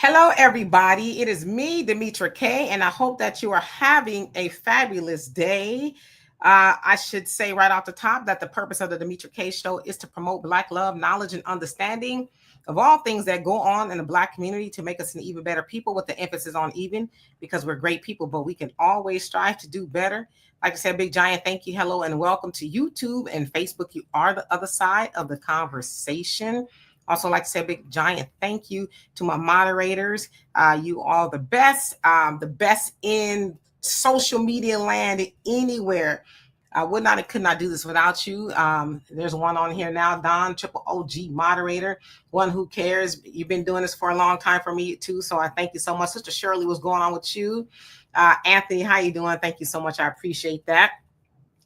Hello, everybody. It is me, Demetra K, and I hope that you are having a fabulous day. I should say right off the top that the purpose of the Demetra K Show is to promote Black love, knowledge, and understanding of all things that go on in the Black community to make us an even better people, with the emphasis on even, because we're great people, but we can always strive to do better. Like I said, big giant thank you, hello, and welcome to YouTube and Facebook. You are the other side of the conversation. Also, like I said, big giant thank you to my moderators. You are the best in social media land anywhere. I would not and could not do this without you. There's one on here now, Don, triple OG moderator, one who cares. You've been doing this for a long time for me too, so I thank you so much. Sister Shirley, what's going on with you? Anthony, how you doing? Thank you so much. I appreciate that.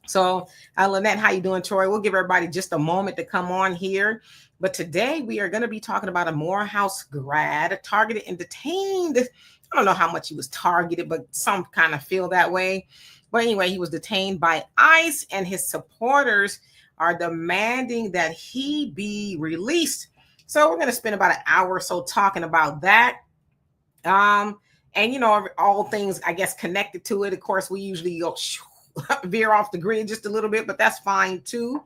So, Lynette, how you doing, Troy? We'll give everybody just a moment to come on here. But today we are going to be talking about a Morehouse grad targeted and detained. I don't know how much he was targeted, but some kind of feel that way. But anyway, he was detained by ICE, and his supporters are demanding that he be released. So we're going to spend about an hour or so talking about that. And you know, all things, I guess, connected to it. Of course, we usually go veer off the grid just a little bit, but that's fine too.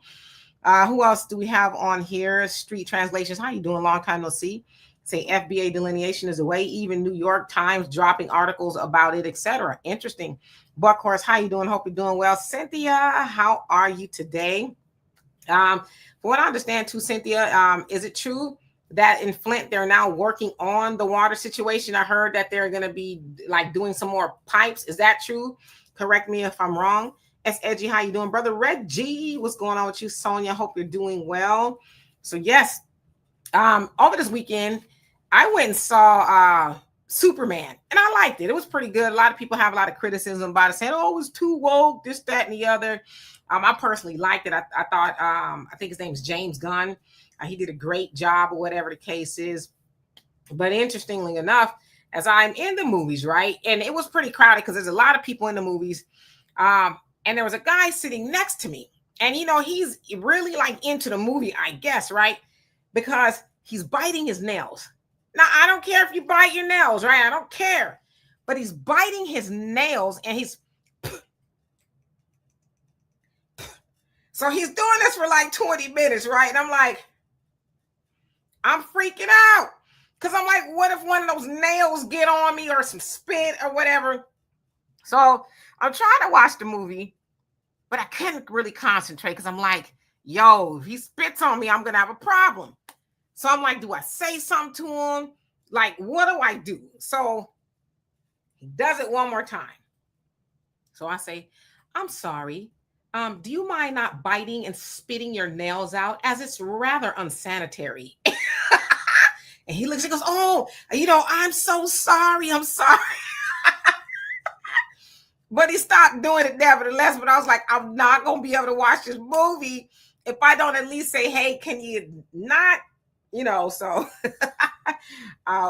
Who else do we have on here? Street Translations. How you doing? Long time no see. Say FBA delineation is away. Even New York Times dropping articles about it, etc. Interesting. Buckhorse, how you doing? Hope you're doing well. Cynthia, how are you today? From what I understand too, Cynthia, is it true that in Flint they're now working on the water situation? I heard that they're going to be like doing some more pipes. Is that true? Correct me if I'm wrong. S. Edgy, how you doing? Brother Red G, what's going on with you? Sonia, hope you're doing well. So yes, over this weekend, I went and saw Superman, and I liked it. It was pretty good. A lot of people have a lot of criticism about it, saying, oh, it was too woke, this, that, and the other. I personally liked it. I thought, I think his name is James Gunn. He did a great job, or whatever the case is. But interestingly enough, as I'm in the movies, right, and it was pretty crowded because there's a lot of people in the movies, and there was a guy sitting next to me, and you know, he's really like into the movie, I guess, right, because he's biting his nails. Now, I don't care if you bite your nails, right? I don't care, but he's biting his nails, and so he's doing this for like 20 minutes, right? And I'm like, I'm freaking out. Because I'm like, what if one of those nails get on me or some spit or whatever? So I'm trying to watch the movie, but I couldn't really concentrate because I'm like, yo, if he spits on me, I'm going to have a problem. So I'm like, do I say something to him? Like, what do I do? So he does it one more time. So I say, I'm sorry. Do you mind not biting and spitting your nails out, as it's rather unsanitary? And he looks and goes, oh, you know, I'm so sorry. I'm sorry. But he stopped doing it nevertheless. But I was like, I'm not going to be able to watch this movie if I don't at least say, hey, can you not, you know, so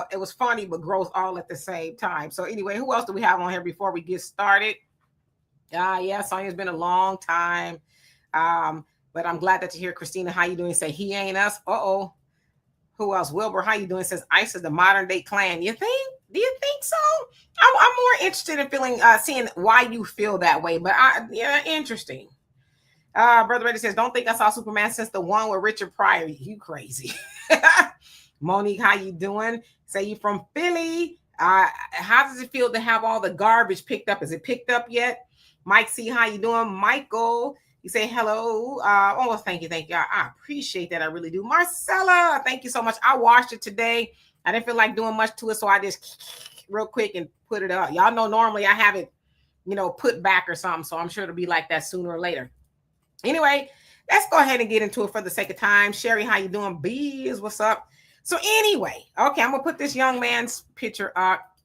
it was funny, but gross all at the same time. So anyway, who else do we have on here before we get started? Yeah, Sonia's been a long time. But I'm glad that you're here. Christina, how you doing? Say, he ain't us. Uh-oh. Who else? Wilbur, how you doing? Says ICE is the modern day Klan. You think? Do you think so? I'm more interested in seeing why you feel that way. But yeah, interesting. Brother Reddy says, don't think I saw Superman since the one with Richard Pryor. You crazy. Monique, how you doing? Say you from Philly. How does it feel to have all the garbage picked up? Is it picked up yet? Mike C, how you doing? Michael, you say hello. Thank you. I appreciate that. I really do. Marcella, thank you so much. I watched it today. I didn't feel like doing much to it, so I just real quick and put it up. Y'all know normally I have it, you know, put back or something, so I'm sure it'll be like that sooner or later. Anyway, let's go ahead and get into it for the sake of time. Sherry, how you doing? Bees, what's up? So anyway, okay, I'm gonna put this young man's picture up.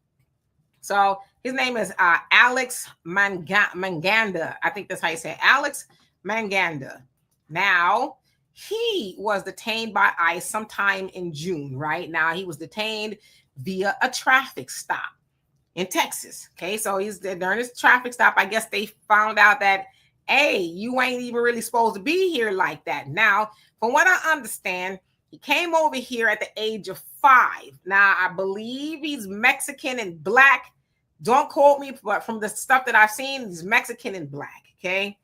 So his name is Alex Maganda. I think that's how you say it. Alex Maganda. Now, he was detained by ICE sometime in June, right? Now, he was detained via a traffic stop in Texas. Okay, so he's during his traffic stop. I guess they found out that, hey, you ain't even really supposed to be here like that. Now, from what I understand, He came over here at the age of 5. Now, I believe he's Mexican and black. Don't quote me, but from the stuff that I've seen, he's Mexican and black, okay?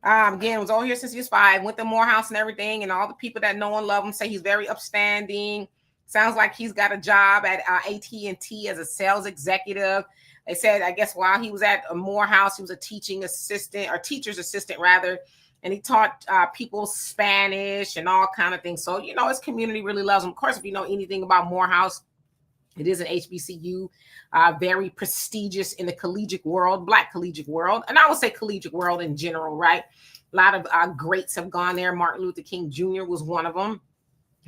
Again, was over here since he was 5, went to Morehouse and everything, and all the people that know and love him say he's very upstanding. Sounds like he's got a job at AT&T as a sales executive. They said, I guess while he was at Morehouse, he was a teaching assistant, or teacher's assistant rather, and he taught people Spanish and all kind of things. So, you know, his community really loves him. Of course, if you know anything about Morehouse, it is an HBCU, very prestigious in the collegiate world, Black collegiate world, and I would say collegiate world in general, right? A lot of greats have gone there. Martin Luther King Jr. was one of them.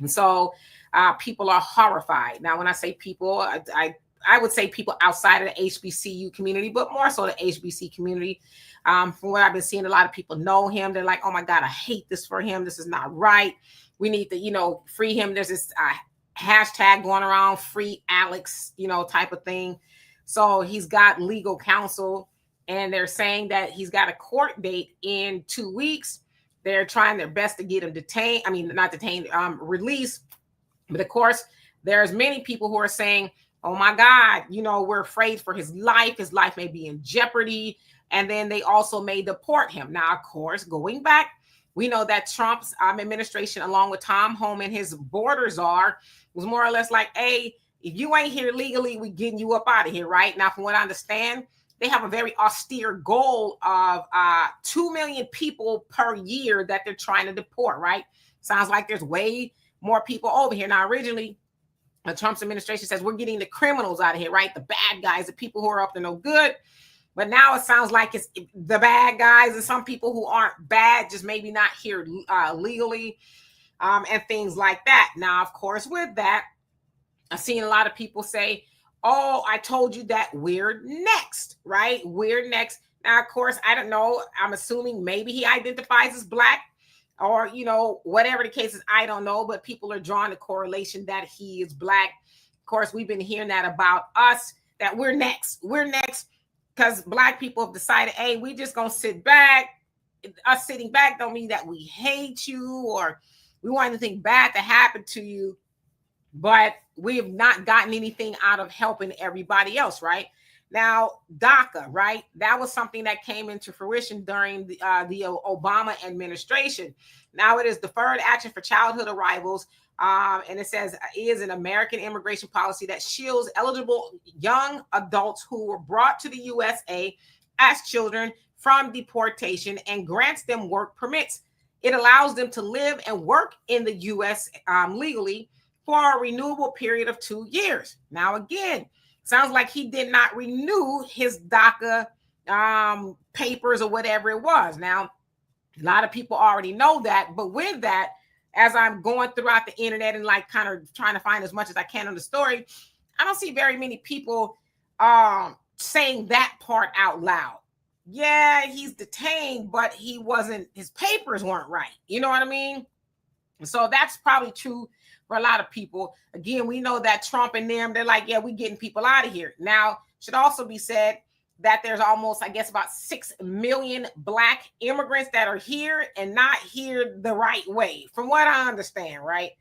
And so people are horrified. Now, when I say people, I would say people outside of the HBCU community, but more so the HBC community. From what I've been seeing, a lot of people know him. They're like, oh my God, I hate this for him. This is not right. We need to, you know, free him. There's this hashtag going around, free Alex, you know, type of thing. So he's got legal counsel, and they're saying that he's got a court date in 2 weeks. They're trying their best to get him detained. I mean, not detained, released. But of course, there's many people who are saying, oh my God, you know, we're afraid for his life. His life may be in jeopardy. And then they also may deport him. Now, of course, going back, we know that Trump's administration, along with Tom Homan, his border czar, was more or less like, hey, if you ain't here legally, we getting you up out of here, right? Now, from what I understand, they have a very austere goal of 2 million people per year that they're trying to deport, right? Sounds like there's way more people over here. Now, originally, the Trump's administration says we're getting the criminals out of here, right? The bad guys, the people who are up to no good. But now it sounds like it's the bad guys and some people who aren't bad, just maybe not here legally, and things like that. Now, of course, with that, I've seen a lot of people say, oh, I told you that we're next, right? We're next. Now, of course, I don't know. I'm assuming maybe he identifies as Black, or, you know, whatever the case is, I don't know. But people are drawing a correlation that he is Black. Of course, we've been hearing that about us, that we're next. We're next. Because Black people have decided, hey, we just going to sit back. Us sitting back don't mean that we hate you or we want anything bad to happen to you. But we have not gotten anything out of helping everybody else, right? Now, DACA, right? That was something that came into fruition during the Obama administration. Now it is deferred action for childhood arrivals. And it says is an American immigration policy that shields eligible young adults who were brought to the USA as children from deportation and grants them work permits. It allows them to live and work in the U.S. Legally for a renewable period of 2 years. Now, again, sounds like he did not renew his DACA papers or whatever it was. Now, a lot of people already know that, but with that, as I'm going throughout the internet and like kind of trying to find as much as I can on the story, I don't see very many people saying that part out loud. Yeah, he's detained, but his papers weren't right. You know what I mean? So that's probably true for a lot of people. Again, we know that Trump and them, they're like, yeah, we getting people out of here. Now, should also be said that there's almost, I guess, about 6 million Black immigrants that are here and not here the right way, from what I understand, right?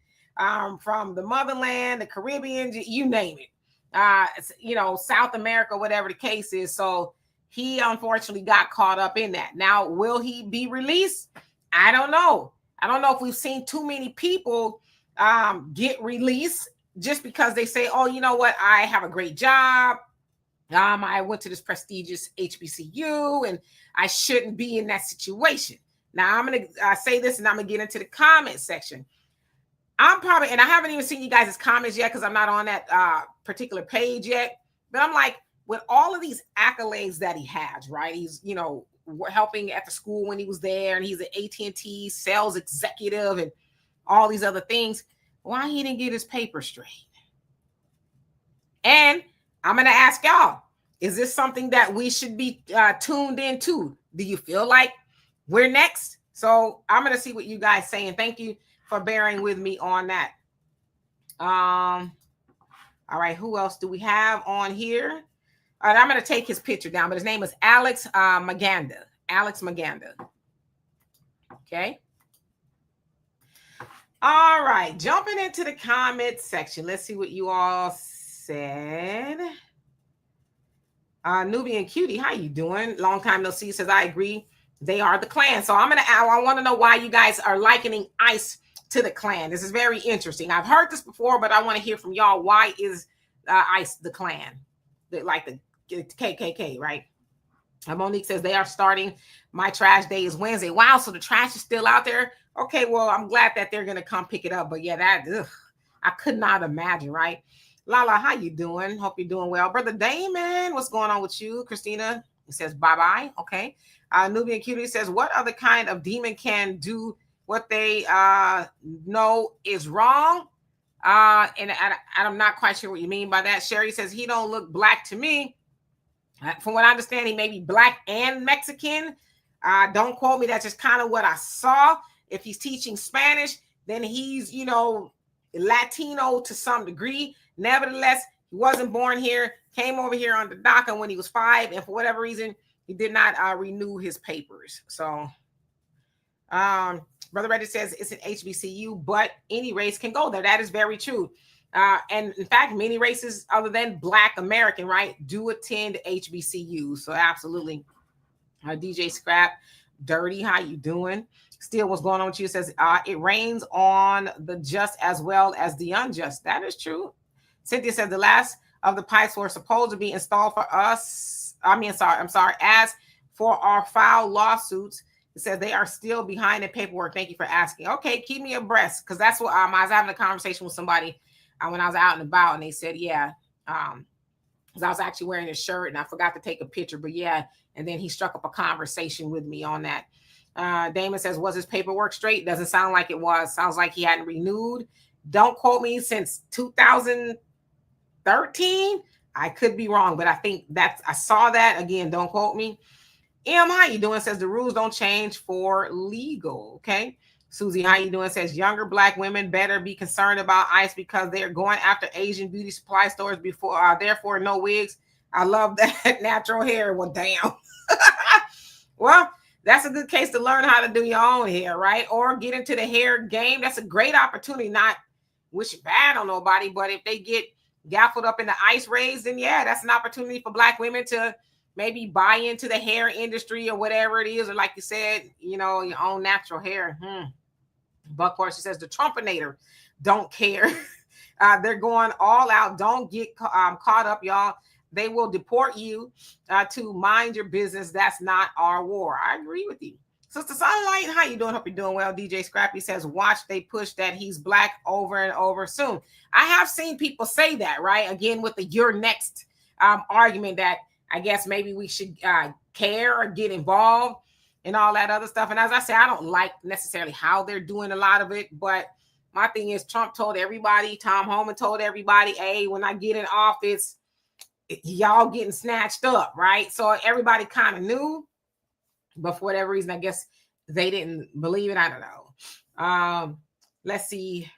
From the motherland, the Caribbean, you name it. You know, South America, whatever the case is. So he unfortunately got caught up in that. Now, will he be released? I don't know. I don't know if we've seen too many people get released just because they say, oh, you know what? I have a great job. I went to this prestigious HBCU and I shouldn't be in that situation. Now I'm going to say this and I'm going to get into the comment section. I'm probably, and I haven't even seen you guys' comments yet because I'm not on that particular page yet, but I'm like, with all of these accolades that he has, right? He's, you know, helping at the school when he was there, and he's an AT&T sales executive and all these other things. Why he didn't get his paper straight? And I'm going to ask y'all, is this something that we should be tuned into? Do you feel like we're next? So I'm going to see what you guys say, and thank you for bearing with me on that. All right, who else do we have on here? All right, I'm going to take his picture down, but his name is Alex Maganda. Alex Maganda. Okay. All right, jumping into the comment section. Let's see what you all said. Nubian Cutie, how you doing? Long time no see. Says I agree. They are the Klan. So I want to know why you guys are likening ICE to the Klan. This is very interesting. I've heard this before, but I want to hear from y'all. Why is ICE the Klan? Like the KKK, right? Monique says they are starting. My trash day is Wednesday. Wow, so the trash is still out there. Okay, well, I'm glad that they're gonna come pick it up. But yeah, I could not imagine, right? Lala, how you doing? Hope you're doing well. Brother Damon, what's going on with you? Christina says bye-bye. Okay. Nubian Cutie says, what other kind of demon can do what they know is wrong? And I'm not quite sure what you mean by that. Sherry says he don't look black to me. From what I understand, he may be black and Mexican. Don't quote me. That's just kind of what I saw. If he's teaching Spanish, then he's, Latino to some degree. Nevertheless, he wasn't born here, came over here on the DACA when he was 5, and for whatever reason, he did not renew his papers. So, Brother Reddit says it's an HBCU, but any race can go there. That is very true. And in fact, many races other than Black American, right, do attend HBCU. So absolutely. DJ Scrap, Dirty, how you doing? Still, what's going on with you? It says it rains on the just as well as the unjust. That is true. Cynthia said the last of the pipes were supposed to be installed for us. I'm sorry. As for our filed lawsuits, it says they are still behind in paperwork. Thank you for asking. Okay, keep me abreast, because that's what I was having a conversation with somebody when I was out and about, and they said, yeah, because I was actually wearing a shirt and I forgot to take a picture, but yeah, and then he struck up a conversation with me on that. Damon says, was his paperwork straight? Doesn't sound like it was. Sounds like he hadn't renewed. Don't quote me, since 2013. I could be wrong, but I think I saw that. Again, don't quote me. How you doing? Says the rules don't change for legal. Okay. Susie, how you doing? Says younger Black women better be concerned about ICE because they're going after Asian beauty supply stores before, therefore no wigs. I love that natural hair. Well, damn. Well, that's a good case to learn how to do your own hair, right? Or get into the hair game. That's a great opportunity. Not wishing bad on nobody, but if they get gaffled up in the ICE raids, then yeah, that's an opportunity for Black women to maybe buy into the hair industry or whatever it is. Or like you said, your own natural hair. Buckhorse, she says the Trumpinator don't care. They're going all out. Don't get caught up, y'all. They will deport you to mind your business. That's not our war. I agree with you. Sister Sunlight, how you doing? Hope you're doing well. DJ Scrappy says, watch they push that he's Black over and over soon. I have seen people say that, right? Again, with the you're next argument that I guess maybe we should care or get involved and all that other stuff. And as I say, I don't like necessarily how they're doing a lot of it, but my thing is Trump told everybody, Tom Homan told everybody, hey, when I get in office, y'all getting snatched up, right? So everybody kind of knew, but for whatever reason, I guess they didn't believe it. I don't know. Let's see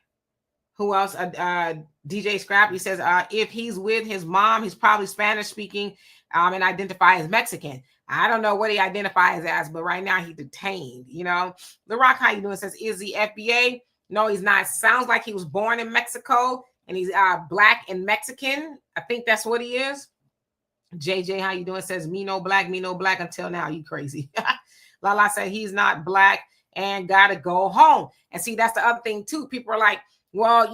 who else. DJ Scrappy says, if he's with his mom, he's probably Spanish speaking and identify as Mexican. I don't know what he identifies as, but right now he's detained. The Rock, how you doing? Says, is he FBA? No, he's not. Sounds like he was born in Mexico and he's Black and Mexican. I think that's what he is. JJ, how you doing? Says, me no black until now. You crazy. Lala said he's not Black and gotta go home. And see, that's the other thing too. People are like, well,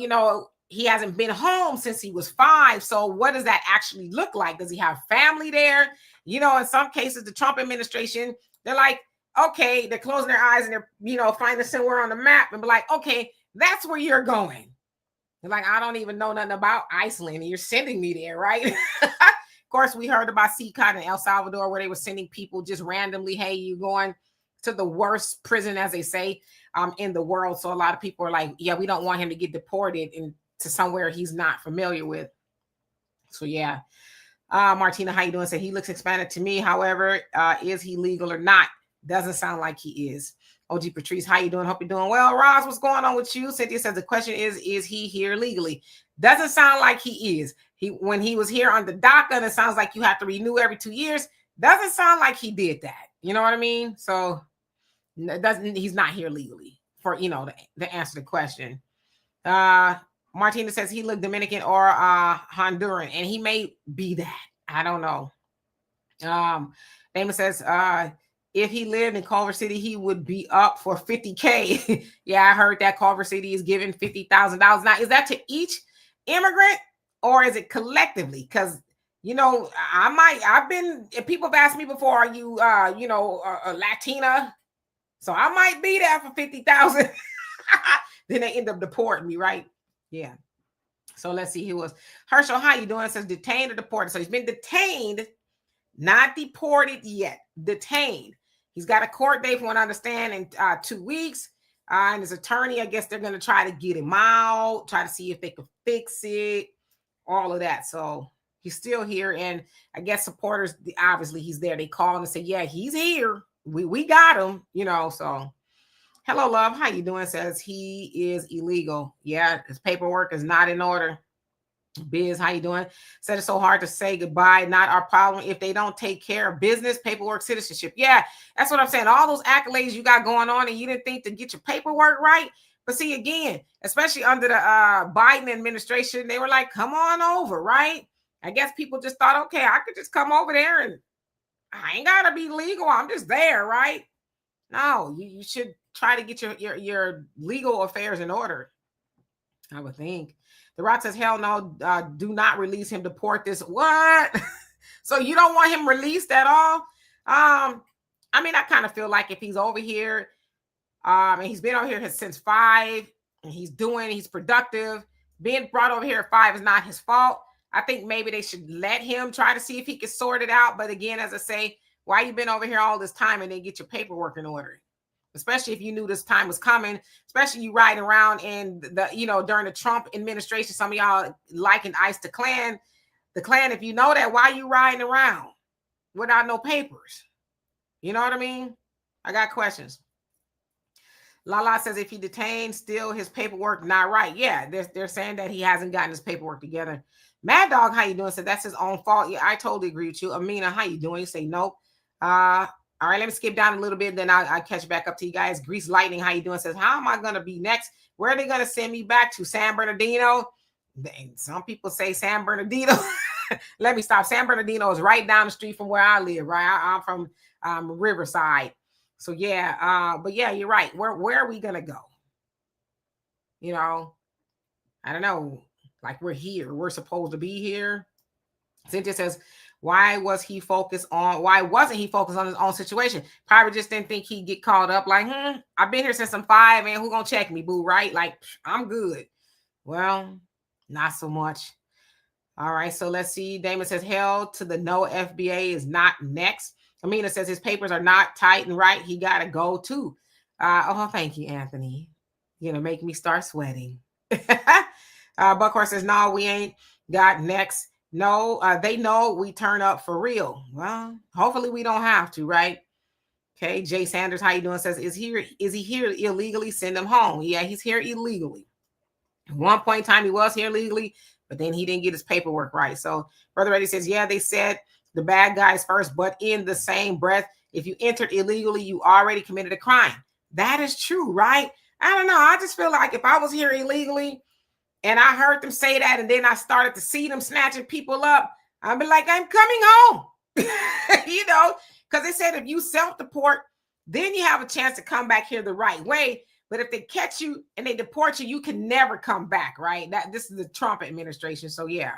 he hasn't been home since he was 5. So what does that actually look like? Does he have family there? In some cases, the Trump administration, they're like, okay, they're closing their eyes and they're, finding somewhere on the map and be like, okay, that's where you're going. They're like, I don't even know nothing about Iceland and you're sending me there, right? Of course, we heard about CCOT in El Salvador where they were sending people just randomly, hey, you going to the worst prison, as they say, in the world. So a lot of people are like, yeah, we don't want him to get deported into somewhere he's not familiar with. So yeah. Martina, how you doing? Said he looks Hispanic to me. However, is he legal or not? Doesn't sound like he is. OG Patrice, how you doing? Hope you're doing well. Roz, what's going on with you? Cynthia says the question is he here legally? Doesn't sound like he is. When he was here on the DACA, and it sounds like you have to renew every 2 years. Doesn't sound like he did that. You know what I mean? So he's not here legally for, the answer to the question. Martina says he looked Dominican or Honduran, and he may be that. I don't know. Damon says, if he lived in Culver City, he would be up for 50K. Yeah, I heard that Culver City is giving $50,000. Now, is that to each immigrant or is it collectively? Because, if people have asked me before, are you, a Latina? So I might be there for 50,000. Then they end up deporting me, right? Yeah. So let's see. He was Herschel. How you doing? It says detained or deported. So he's been detained, not deported yet. Detained. He's got a court date, from what I understand, in 2 weeks. And his attorney, I guess they're going to try to get him out, try to see if they can fix it, all of that. So he's still here. And I guess supporters, obviously he's there. They call him and say, yeah, he's here. We got him, so. Hello, love. How you doing? Says he is illegal. Yeah, his paperwork is not in order. Biz, how you doing? Said it's so hard to say goodbye. Not our problem if they don't take care of business, paperwork, citizenship. Yeah, that's what I'm saying. All those accolades you got going on, and you didn't think to get your paperwork right. But see, again, especially under the Biden administration, they were like, come on over, right? I guess people just thought, okay, I could just come over there and I ain't got to be legal. I'm just there, right? No, you should try to get your legal affairs in order, I would think. The Rock says, hell no, do not release him, deport this. What? So you don't want him released at all? I kind of feel like if he's over here, and he's been over here since 5, and he's productive, being brought over here at 5 is not his fault. I think maybe they should let him try to see if he can sort it out. But again, as I say, why you been over here all this time and then get your paperwork in order? Especially if you knew this time was coming, especially you riding around in during the Trump administration, some of y'all liking ICE the Klan, if you know that, why you riding around without no papers? You know what I mean? I got questions. Lala says if he detained, still his paperwork not right. Yeah, they're saying that he hasn't gotten his paperwork together. Mad Dog, how you doing? Said that's his own fault. Yeah, I totally agree with you. Amina, how you doing? You say nope. All right, let me skip down a little bit, then I'll catch back up to you guys. Grease Lightning, how you doing? Says, how am I going to be next? Where are they going to send me back to? San Bernardino? Some people say San Bernardino. Let me stop. San Bernardino is right down the street from where I live, right? I'm from Riverside. So, yeah. But, yeah, you're right. Where are we going to go? I don't know. Like, we're here. We're supposed to be here. Cynthia says, why wasn't he focused on his own situation? Probably just didn't think he'd get caught up. Like, I've been here since I'm 5, man. Who gonna check me, boo? Right? Like, I'm good. Well, not so much. All right, so let's see. Damon says, hell to the no, FBA is not next. Amina says his papers are not tight and right. He gotta go too. Thank you, Anthony. Make me start sweating. Buckhorse says, no, we ain't got next. No, they know we turn up for real. Well, hopefully we don't have to, right? Okay, Jay Sanders, how you doing? Says, is he here illegally? Send him home. Yeah, he's here illegally. At one point in time, he was here legally, but then he didn't get his paperwork right. So Brother Reddy says, yeah, they said the bad guys first, but in the same breath, if you entered illegally, you already committed a crime. That is true, right? I don't know. I just feel like if I was here illegally, and I heard them say that, and then I started to see them snatching people up, I'd be like, I'm coming home. Because they said if you self-deport, then you have a chance to come back here the right way. But if they catch you and they deport you, you can never come back, right? This is the Trump administration. So yeah.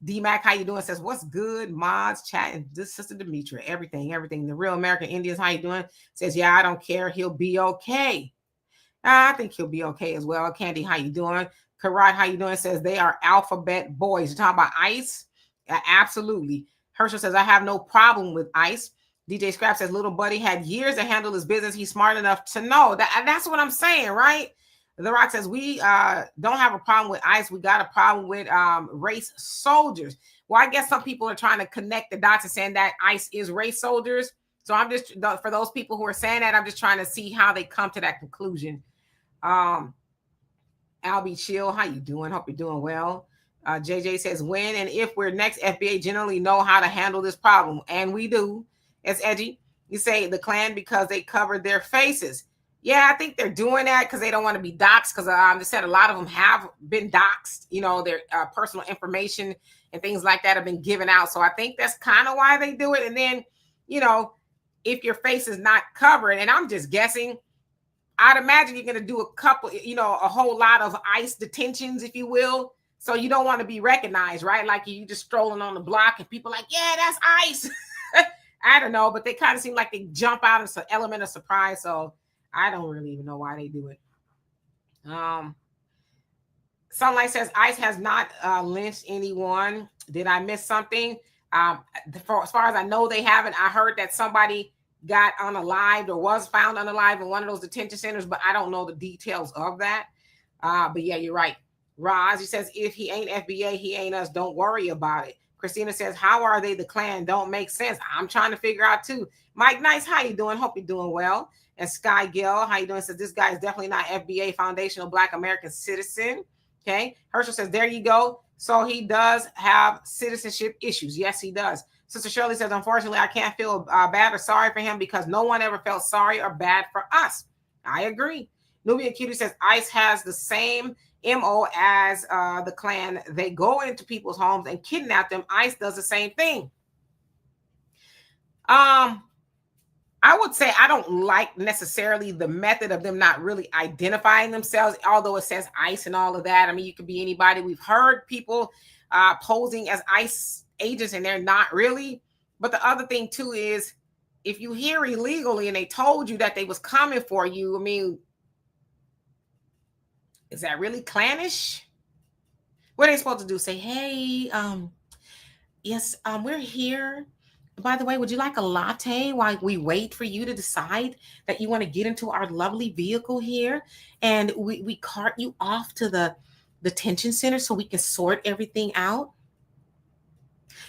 D-Mac, how you doing? Says, what's good? Mods, chatting. This Sister Demetra, everything. The real American Indians, how you doing? Says, yeah, I don't care. He'll be okay. I think he'll be okay as well. Candy, how you doing? Karat, how you doing? Says they are alphabet boys. You're talking about ICE? Absolutely. Herschel says, I have no problem with ICE. DJ Scrap says, little buddy had years to handle his business. He's smart enough to know. That's what I'm saying, right? The Rock says, we don't have a problem with ICE. We got a problem with race soldiers. Well, I guess some people are trying to connect the dots and saying that ICE is race soldiers. So I'm just, for those people who are saying that, I'm just trying to see how they come to that conclusion. Albie Chill, how you doing? Hope you're doing well. JJ says, when and if we're next, FBA generally know how to handle this problem. And we do. It's edgy. You say the Klan because they covered their faces. Yeah, I think they're doing that because they don't want to be doxxed. Because they said a lot of them have been doxxed. You know, their personal information and things like that have been given out. So I think that's kind of why they do it. And then, you know, if your face is not covered, and I'm just guessing, I'd imagine you're going to do a couple, you know, a whole lot of ICE detentions, if you will. So you don't want to be recognized, right? Like you just strolling on the block and people like, yeah, that's ICE. I don't know, but they kind of seem like they jump out as an element of surprise. So I don't really even know why they do it. Sunlight says ICE has not lynched anyone. Did I miss something? As far as I know, they haven't. I heard that somebody got unalived or was found unalive in one of those detention centers, but I don't know the details of that. But yeah, you're right. Roz, he says, if he ain't FBA, he ain't us. Don't worry about it. Christina says, how are they the Klan? Don't make sense. I'm trying to figure out too. Mike Nice, how you doing? Hope you're doing well. And Sky Gill, how you doing? Says, this guy is definitely not FBA, foundational Black American citizen. Okay. Herschel says, there you go. So he does have citizenship issues. Yes, he does. Sister Shirley says, unfortunately, I can't feel bad or sorry for him because no one ever felt sorry or bad for us. I agree. Nubia Cutie says, ICE has the same MO as the Klan. They go into people's homes and kidnap them. ICE does the same thing. I would say I don't like necessarily the method of them not really identifying themselves, although it says ICE and all of that. I mean, you could be anybody. We've heard people posing as ICE agents and they're not really. But the other thing too is if you hear illegally and they told you that they was coming for you, I mean, is that really clannish? What are they supposed to do? Say, hey, yes, we're here. By the way, would you like a latte while we wait for you to decide that you want to get into our lovely vehicle here? And we cart you off to the detention center so we can sort everything out.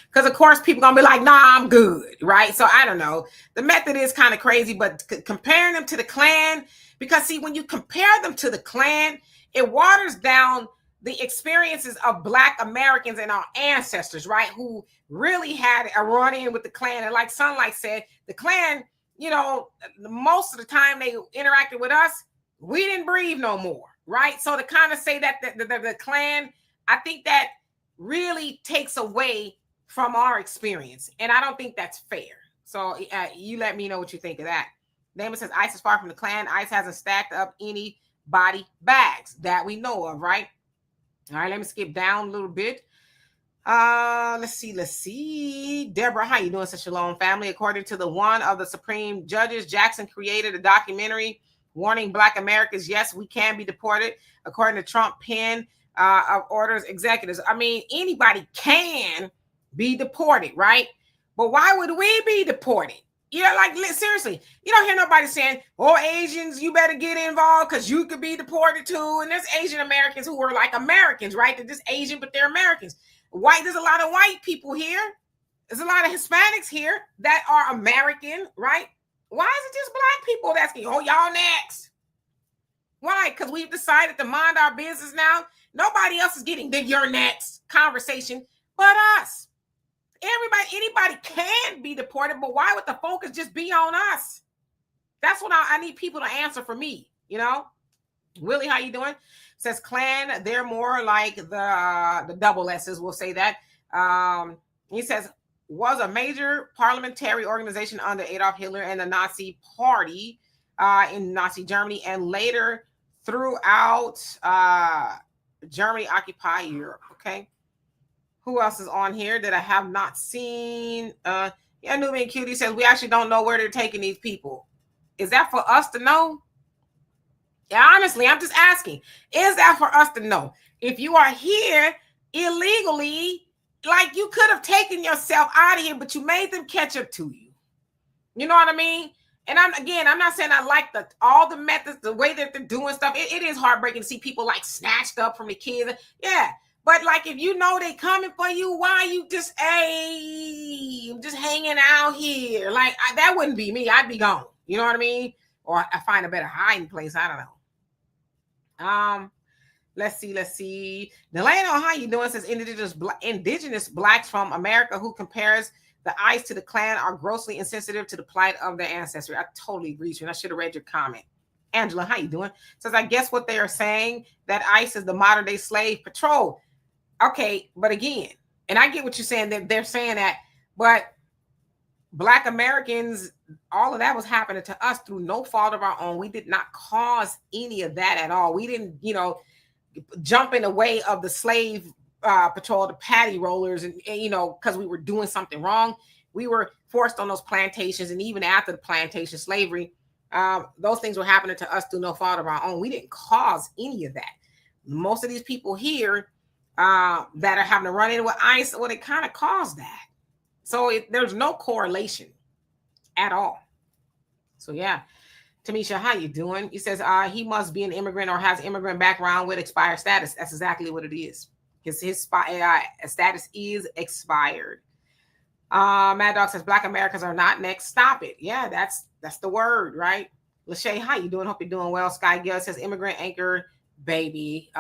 Because, of course, people going to be like, nah, I'm good, right? So, I don't know. The method is kind of crazy, but comparing them to the Klan, because, see, when you compare them to the Klan, it waters down the experiences of Black Americans and our ancestors, right, who really had a run-in with the Klan. And like Sunlight said, the Klan, you know, most of the time they interacted with us, we didn't breathe no more, right? So to kind of say that the Klan, I think that really takes away from our experience. And I don't think that's fair. So you let me know what you think of that. Damon says, ICE is far from the Klan. ICE hasn't stacked up any body bags that we know of, right? All right, let me skip down a little bit. Let's see. Deborah, how you doing, Sister Shalom family? According to the one of the Supreme Judges, Jackson created a documentary warning Black Americans, yes, we can be deported. According to Trump pen of orders executives. I mean, anybody can be deported, right? But why would we be deported? Yeah, like seriously, you don't hear nobody saying, oh, Asians, you better get involved because you could be deported too. And there's Asian Americans who are like Americans, right? They're just Asian, but they're Americans. There's a lot of white people here. There's a lot of Hispanics here that are American, right? Why is it just Black people that's asking, oh, y'all next? Why? Because we've decided to mind our business now. Nobody else is getting the you're next conversation but us. Anybody can be deported, but why would the focus just be on us? That's what I need people to answer for me, you know? Willie, how you doing? Says Klan, they're more like the double S's, we'll say that. He says, was a major parliamentary organization under Adolf Hitler and the Nazi Party in Nazi Germany, and later throughout Germany occupied Europe, okay? Who else is on here that I have not seen? Yeah, Nubian Cutie says, we actually don't know where they're taking these people. Is that for us to know? Yeah, honestly, I'm just asking. Is that for us to know? If you are here illegally, like you could have taken yourself out of here, but you made them catch up to you. You know what I mean? And I'm not saying I like all the methods, the way that they're doing stuff. It is heartbreaking to see people like snatched up from the kids. Yeah. But like, if you know they coming for you, why you just, hey, I'm just hanging out here? Like, that wouldn't be me. I'd be gone. You know what I mean? Or I find a better hiding place. I don't know. Let's see. Delano, how you doing? Says indigenous Blacks from America who compares the ICE to the Klan are grossly insensitive to the plight of their ancestry. I totally agree with you. And I should have read your comment. Angela, how you doing? Says, I guess what they are saying, that ICE is the modern day slave patrol. Okay, but again, and I get what you're saying, that they're saying that, but Black Americans, all of that was happening to us through no fault of our own. We did not cause any of that at all. We didn't, jump in the way of the slave patrol, the patty rollers, and because we were doing something wrong. We were forced on those plantations, and even after the plantation slavery, those things were happening to us through no fault of our own. We didn't cause any of that. Most of these people here that are having to run into with ICE, well, they kind of caused that. So there's no correlation at all. So yeah. Tamisha, how you doing? He says he must be an immigrant or has immigrant background with expired status. That's exactly what it is. His status is expired. Mad Dog says Black Americans are not next. Stop it. Yeah, that's the word, right? Lachey, how you doing? Hope you're doing well. Sky Gill says immigrant anchor baby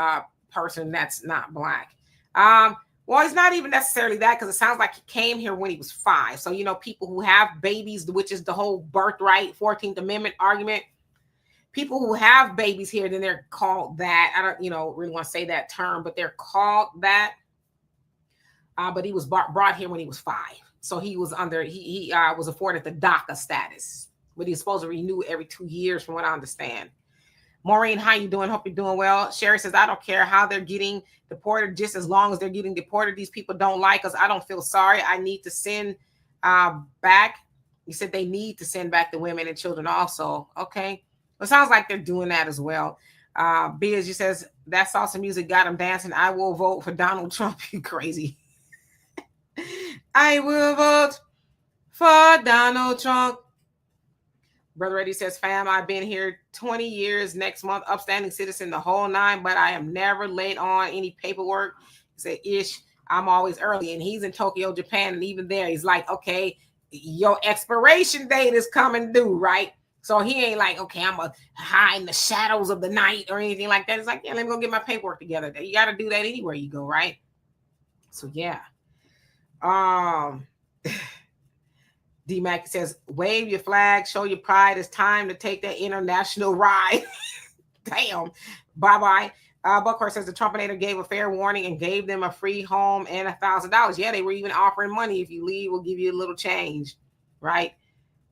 person that's not Black. Well, it's not even necessarily that, because it sounds like he came here when he was 5. So, people who have babies, which is the whole birthright, 14th Amendment argument, people who have babies here, then they're called that. I don't, really want to say that term, but they're called that. But he was brought here when he was 5. So he was he was afforded the DACA status, but he's supposed to renew every 2 years, from what I understand. Maureen, how you doing? Hope you're doing well. Sherry says, I don't care how they're getting deported, just as long as they're getting deported. These people don't like us. I don't feel sorry. I need to send back. You said they need to send back the women and children also. Okay. Well, it sounds like they're doing that as well. Beasley says, that salsa music got them dancing. I will vote for Donald Trump. You crazy. I will vote for Donald Trump. Brother Eddie says, fam, I've been here 20 years next month, upstanding citizen, the whole 9, but I am never late on any paperwork. He said, Ish, I'm always early. And he's in Tokyo, Japan. And even there, he's like, okay, your expiration date is coming due, right? So he ain't like, okay, I'm a hide in the shadows of the night or anything like that. It's like, yeah, let me go get my paperwork together. You got to do that anywhere you go, right? So, yeah. D-Mac says, wave your flag, show your pride. It's time to take that international ride. Damn. Bye-bye. Buckhorse says the Trumpinator gave a fair warning and gave them a free home and $1,000. Yeah, they were even offering money. If you leave, we'll give you a little change, right?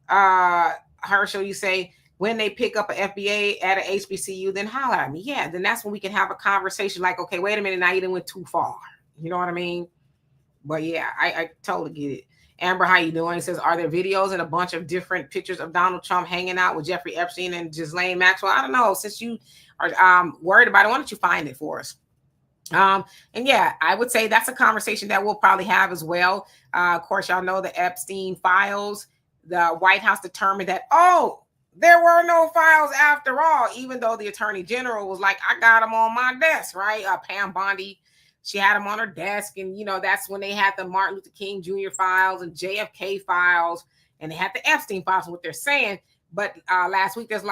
Herschel, you say, when they pick up an FBA at an HBCU, then holler at me. Yeah, then that's when we can have a conversation like, okay, wait a minute, now you done went too far. You know what I mean? But yeah, I totally get it. Amber, how you doing? It says, are there videos and a bunch of different pictures of Donald Trump hanging out with Jeffrey Epstein and Ghislaine Maxwell? I don't know. Since you are worried about it, why don't you find it for us? And yeah, I would say that's a conversation that we'll probably have as well. Of course, y'all know the Epstein files. The White House determined that, there were no files after all, even though the Attorney General was like, I got them on my desk, right? Pam Bondi, she had them on her desk. And, that's when they had the Martin Luther King Jr. files and JFK files, and they had the Epstein files, what they're saying. But last week, there's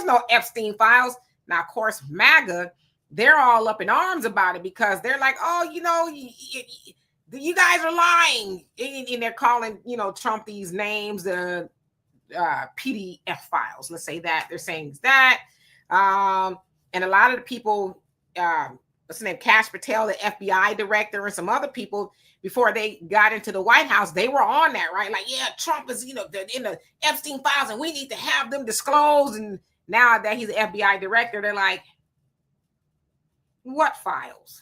no Epstein files. Now, of course, MAGA, they're all up in arms about it because they're like, you guys are lying. And they're calling, Trump these names, the PDF files. Let's say that. They're saying that. And a lot of the people, what's his name, Kash Patel, the FBI director, and some other people, before they got into the White House, they were on that, right? Like, yeah, Trump is, in the Epstein files, and we need to have them disclosed. And now that he's the FBI director, they're like, what files?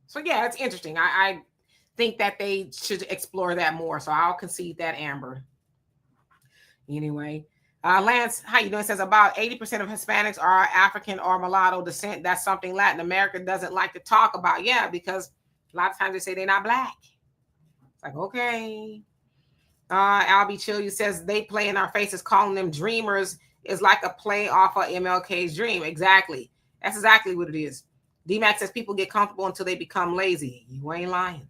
So yeah, it's interesting. I think that they should explore that more. So I'll concede that, Amber. Anyway, Lance, how you doing? Says about 80% of Hispanics are African or mulatto descent. That's something Latin America doesn't like to talk about. Yeah, because a lot of times they say they're not Black. It's like, okay. Albie Chill, says they play in our faces, calling them dreamers is like a play off of MLK's dream. Exactly. That's exactly what it is. D-Max says people get comfortable until they become lazy. You ain't lying.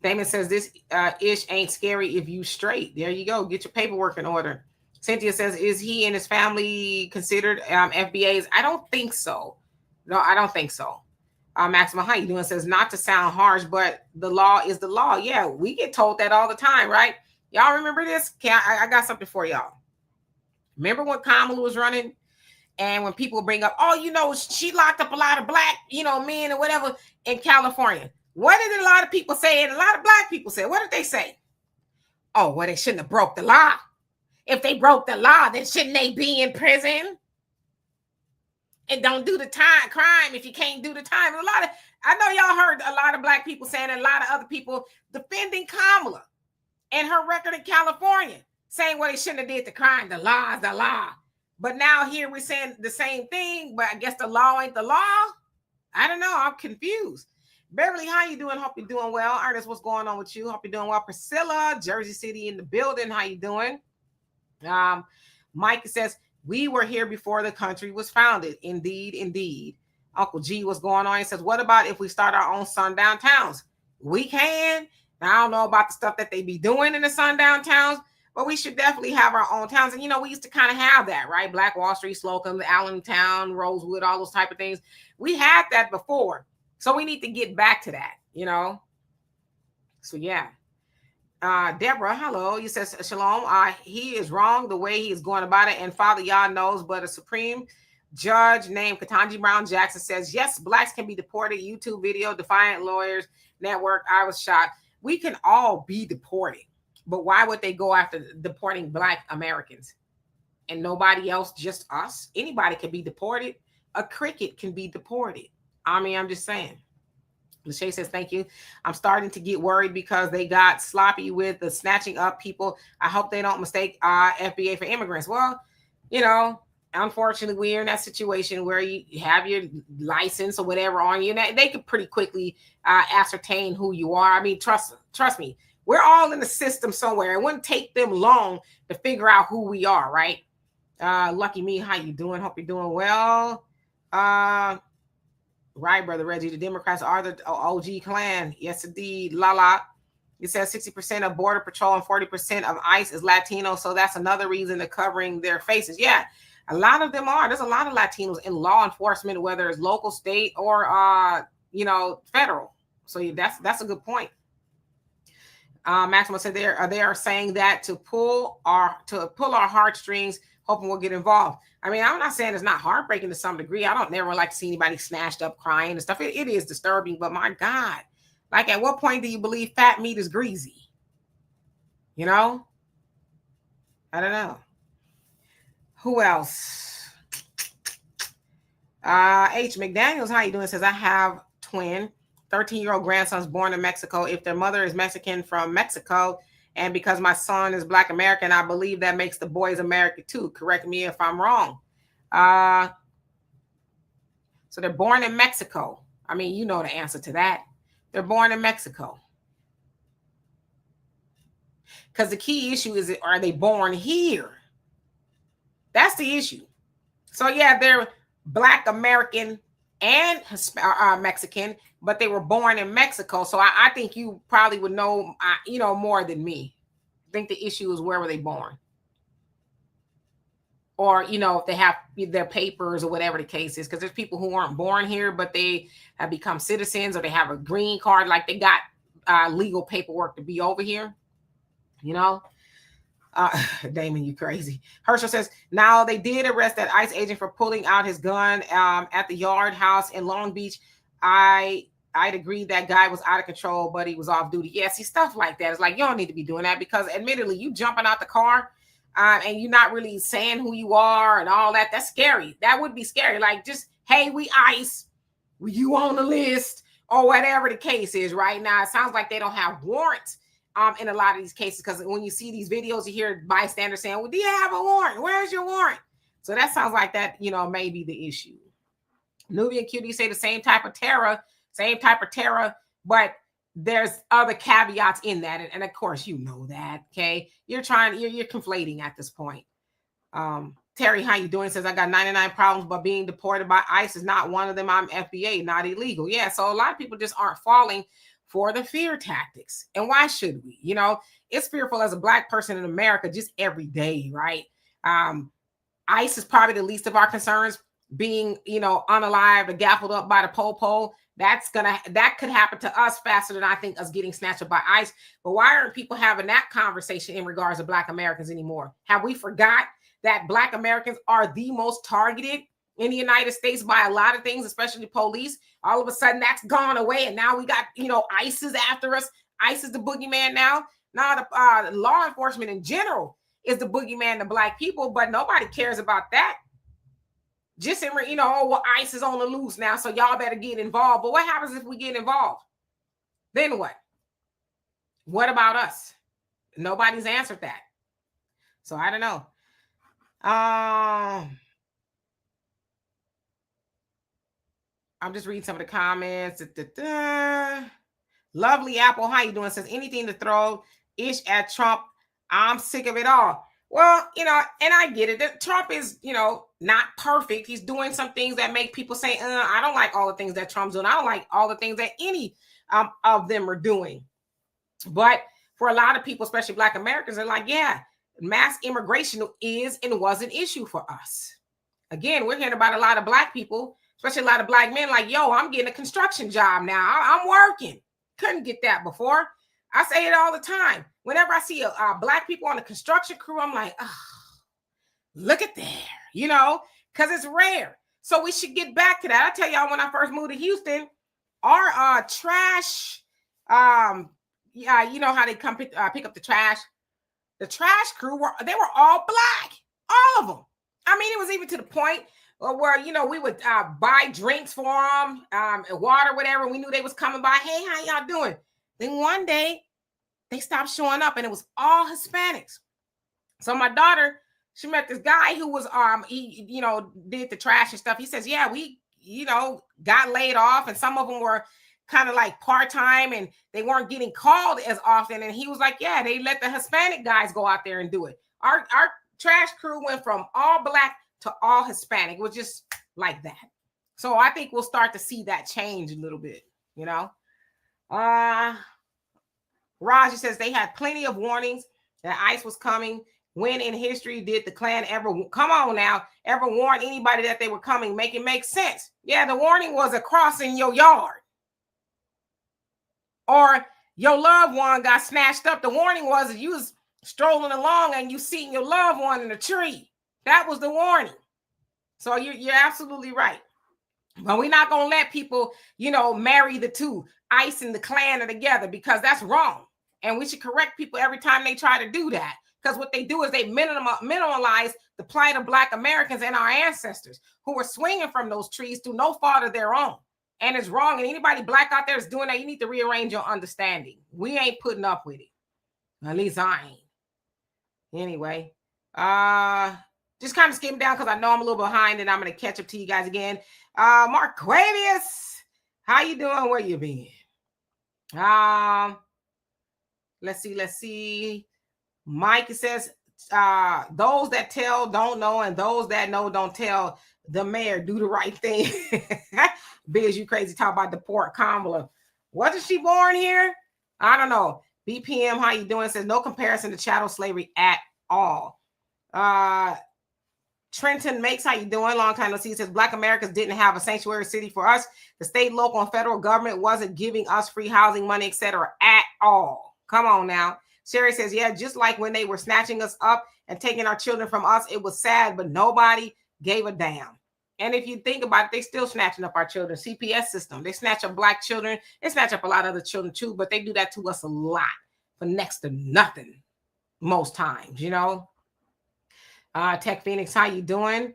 Damon says this ish ain't scary if you straight. There you go. Get your paperwork in order. Cynthia says, is he and his family considered FBAs? I don't think so. No, I don't think so. Maxima, how you doing? Says, not to sound harsh, but the law is the law. Yeah, we get told that all the time, right? Y'all remember this? I got something for y'all. Remember when Kamala was running? And when people bring up, oh, she locked up a lot of black, men or whatever in California. What did a lot of people say? And a lot of black people say, what did they say? Oh, well, they shouldn't have broke the law. If they broke the law, then shouldn't they be in prison? And don't do the crime if you can't do the time. I know y'all heard a lot of black people saying, and a lot of other people defending Kamala and her record in California, saying, well, they shouldn't have did the crime. The law is the law. But now here we're saying the same thing, but I guess the law ain't the law. I don't know. I'm confused. Beverly, how you doing? Hope you're doing well. Ernest, what's going on with you? Hope you're doing well. Priscilla, Jersey City in the building. How you doing? Mike says, we were here before the country was founded. Indeed, indeed. Uncle G, what's going on? He says, what about if we start our own sundown towns? We can. Now, I don't know about the stuff that they be doing in the sundown towns, but we should definitely have our own towns. And, we used to kind of have that, right? Black Wall Street, Slocum, Allentown, Rosewood, all those type of things. We had that before. So we need to get back to that, So, yeah. Deborah, hello. You said, Shalom. He is wrong the way he is going about it. And Father Yah knows, but a Supreme Judge named Ketanji Brown Jackson says, yes, blacks can be deported. YouTube video, Defiant Lawyers Network. I was shot. We can all be deported. But why would they go after deporting Black Americans and nobody else, just us? Anybody can be deported. A cricket can be deported. I mean, I'm just saying. Lachey says, thank you. I'm starting to get worried because they got sloppy with the snatching up people. I hope they don't mistake FBA for immigrants. Well, unfortunately, we're in that situation where you have your license or whatever on you. And they could pretty quickly ascertain who you are. I mean, trust me. We're all in the system somewhere. It wouldn't take them long to figure out who we are, right? Lucky me, how you doing? Hope you're doing well. Right, Brother Reggie, the Democrats are the OG clan. Yes, indeed. Lala. It says 60% of Border Patrol and 40% of ICE is Latino. So that's another reason they're covering their faces. Yeah, a lot of them are. There's a lot of Latinos in law enforcement, whether it's local, state, or, federal. So that's a good point. Maximo said they are saying that to pull our heartstrings, hoping we'll get involved. I mean, I'm not saying it's not heartbreaking to some degree. I don't never like to see anybody snatched up crying and stuff. It is disturbing, but my God, like at what point do you believe fat meat is greasy? I don't know. Who else? H. McDaniels, how you doing? Says, I have twin 13-year-old grandsons born in Mexico. If their mother is Mexican from Mexico, and because my son is Black American, I believe that makes the boys American too. Correct me if I'm wrong. So they're born in Mexico. I mean, you know the answer to that. They're born in Mexico. Because the key issue is, are they born here? That's the issue. So yeah, they're Black American and Mexican, but they were born in Mexico. So I think you probably would know, more than me. I think the issue is where were they born? Or, if they have their papers or whatever the case is, because there's people who weren't born here, but they have become citizens or they have a green card, like they got legal paperwork to be over here, Damon, you crazy. Herschel says, now they did arrest that ICE agent for pulling out his gun at the Yard House in Long Beach. I'd agree that guy was out of control, but he was off duty. Yeah, see, stuff like that. It's like, you don't need to be doing that, because admittedly, you jumping out the car and you're not really saying who you are and all that. That's scary. That would be scary. Like, just, hey, we ICE, you on the list, or whatever the case is right now. It sounds like they don't have warrants in a lot of these cases, because when you see these videos, you hear bystanders saying, well, do you have a warrant? Where's your warrant? So that sounds like that, may be the issue. Nubian Cutie say the same type of terror, but there's other caveats in that. And of course, you know that, okay? You're conflating at this point. Terry, how you doing? Says, I got 99 problems, but being deported by ICE is not one of them. I'm FBA, not illegal. Yeah, so a lot of people just aren't falling for the fear tactics. And why should we? It's fearful as a Black person in America just every day, right? ICE is probably the least of our concerns, being, unalived or gaffled up by the pole. That could happen to us faster than I think us getting snatched up by ICE. But why aren't people having that conversation in regards to Black Americans anymore? Have we forgot that Black Americans are the most targeted in the United States by a lot of things, especially police. All of a sudden that's gone away. And now we got, ICE is after us. ICE is the boogeyman now. Now the law enforcement in general is the boogeyman to Black people, but nobody cares about that. Just in, ICE is on the loose now, so y'all better get involved. But what happens if we get involved? Then what? What about us? Nobody's answered that. So I don't know. I'm just reading some of the comments. Lovely Apple, how you doing? Says anything to throw ish at Trump. I'm sick of it all. Well, and I get it. Trump is, not perfect. He's doing some things that make people say, I don't like all the things that Trump's doing. I don't like all the things that any of them are doing. But for a lot of people, especially Black Americans, they're like, yeah, mass immigration is and was an issue for us. Again, we're hearing about a lot of Black people, especially a lot of Black men, like, yo, I'm getting a construction job now. I'm working. Couldn't get that before. I say it all the time. Whenever I see Black people on the construction crew, I'm like, oh, look at there, because it's rare. So we should get back to that. I tell y'all, when I first moved to Houston, our trash, you know how they come pick up the trash? The trash crew, they were all Black, all of them. I mean, it was even to the point where, we would buy drinks for them, water, whatever. We knew they was coming by. Hey, how y'all doing? Then one day they stopped showing up and it was all Hispanics. So my daughter, she met this guy who was, he, did the trash and stuff. He says, yeah, we, got laid off and some of them were kind of like part-time and they weren't getting called as often. And he was like, yeah, they let the Hispanic guys go out there and do it. Our trash crew went from all Black to all Hispanic. It was just like that. So I think we'll start to see that change a little bit, Raji says they had plenty of warnings that ICE was coming. When in history did the Klan ever warn anybody that they were coming? Make it make sense. Yeah, the warning was a cross in your yard. Or your loved one got snatched up. The warning was you was strolling along and you seen your loved one in a tree. That was the warning. So you're absolutely right. But we're not going to let people, marry the two. ICE and the Klan are together because that's wrong. And we should correct people every time they try to do that. Because what they do is they minimalize the plight of Black Americans and our ancestors who were swinging from those trees through no fault of their own. And it's wrong. And anybody Black out there is doing that, you need to rearrange your understanding. We ain't putting up with it. At least I ain't. Anyway, just kind of skim down because I know I'm a little behind and I'm going to catch up to you guys again. Mark Quavius, how you doing? Where you been? Let's see. Mike says, those that tell don't know, and those that know don't tell. The mayor do the right thing. Biz, you crazy. Talk about deport Kamala. Wasn't she born here? I don't know. BPM, how you doing? Says no comparison to chattel slavery at all. Trenton Makes, how you doing? Long time no see. Says Black Americans didn't have a sanctuary city for us. The state, local, and federal government wasn't giving us free housing money, etc. at all. Come on now. Sherry says, yeah, just like when they were snatching us up and taking our children from us, it was sad, but nobody gave a damn. And if you think about it, they still snatching up our children. CPS system, they snatch up Black children. They snatch up a lot of other children too, but they do that to us a lot for next to nothing most times, Tech Phoenix, how you doing?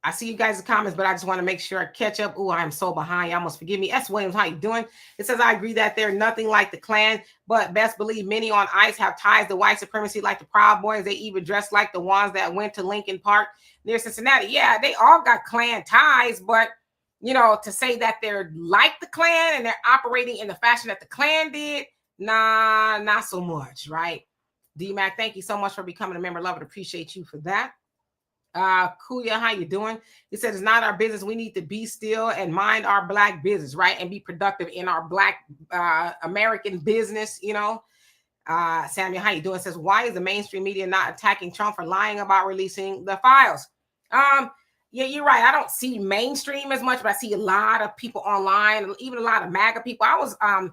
I see you guys' comments, but I just want to make sure I catch up. Oh, I'm so behind. Y'all must forgive me. S. Williams, how you doing? It says, I agree that they're nothing like the Klan, but best believe many on ICE have ties to white supremacy like the Proud Boys. They even dress like the ones that went to Lincoln Park near Cincinnati. Yeah, they all got Klan ties, but, to say that they're like the Klan and they're operating in the fashion that the Klan did, nah, not so much, right? D-Mac, thank you so much for becoming a member. Love it. Appreciate you for that. Kuya, how you doing? He said, it's not our business. We need to be still and mind our Black business, right? And be productive in our Black American business, Samuel, how you doing? Says, why is the mainstream media not attacking Trump for lying about releasing the files? Yeah, you're right. I don't see mainstream as much, but I see a lot of people online, even a lot of MAGA people. I was, how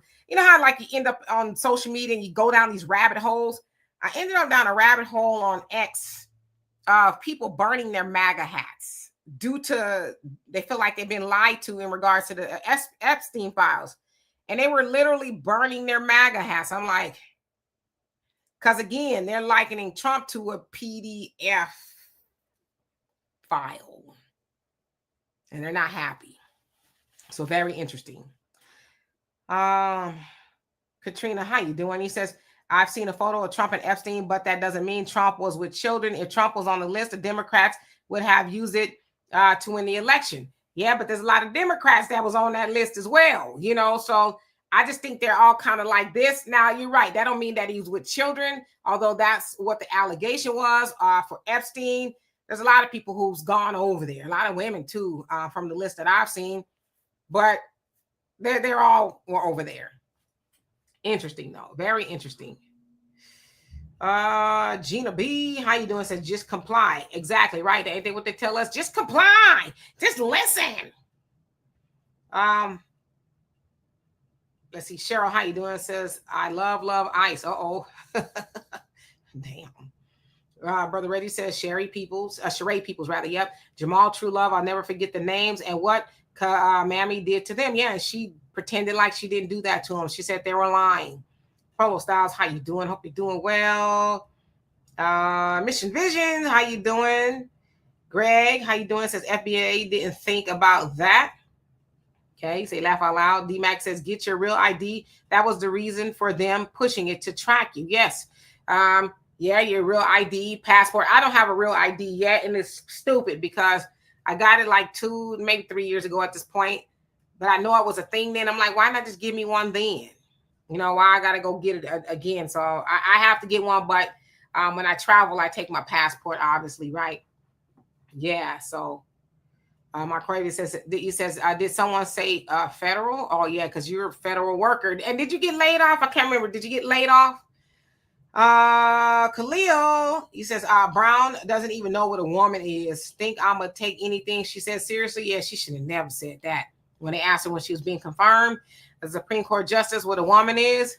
like you end up on social media and you go down these rabbit holes. I ended up down a rabbit hole on X of people burning their MAGA hats due to they feel like they've been lied to in regards to the Epstein files. And they were literally burning their MAGA hats. I'm like, because again, they're likening Trump to a PDF file. And they're not happy. So very interesting. Katrina, how you doing? He says, I've seen a photo of Trump and Epstein, but that doesn't mean Trump was with children. If Trump was on the list, the Democrats would have used it to win the election. Yeah, but there's a lot of Democrats that was on that list as well, you know, so I just think they're all kind of like this. Now, you're right. That don't mean that he was with children, although that's what the allegation was for Epstein. There's a lot of people who's gone over there, a lot of women too, from the list that I've seen, but they're all over there. Interesting though, very interesting. Gina B, how you doing? Says just comply. Exactly right. Ain't they what they tell us? Just comply. Just listen. Let's see. Cheryl, how you doing? Says I love ICE. Damn. Brother Reddy says Sherry Peoples, Sheree Peoples rather. Yep. Jamal True Love. I'll never forget the names and what Mammy did to them. Yeah, and she pretended like she didn't do that to them. She said they were lying. Polo Styles, how you doing? Hope you're doing well. Mission Vision, how you doing? Greg, how you doing? Says FBA didn't think about that. Okay, say laugh out loud. D-Mac says get your real ID. That was the reason for them pushing it to track you. Yes. Yeah, your real ID, passport. I don't have a real ID yet, and it's stupid because I got it like 2, maybe 3 years ago at this point. But I know it was a thing then. I'm like, why not just give me one then? You know, why I got to go get it again? So I have to get one. But when I travel, I take my passport, obviously, right? Yeah. So Mark Cravey says, did someone say federal? Oh, yeah, because you're a federal worker. And did you get laid off? I can't remember. Did you get laid off? Khalil, he says, Brown doesn't even know what a woman is. Think I'm gonna take anything she says seriously? Yeah, she should have never said that. When they asked her when she was being confirmed as a Supreme Court justice what a woman is,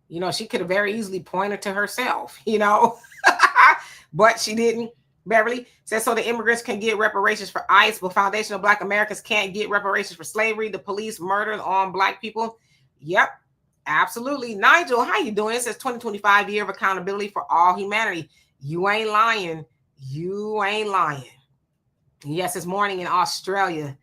you know, she could have very easily pointed to herself, you know, but she didn't. Beverly says, so the immigrants can get reparations for ICE, but foundational Black Americans can't get reparations for slavery, the police murder on Black people. Yep. Absolutely. Nigel, how you doing? It says 2025 year of accountability for all humanity. You ain't lying. You ain't lying. Yes, it's morning in Australia.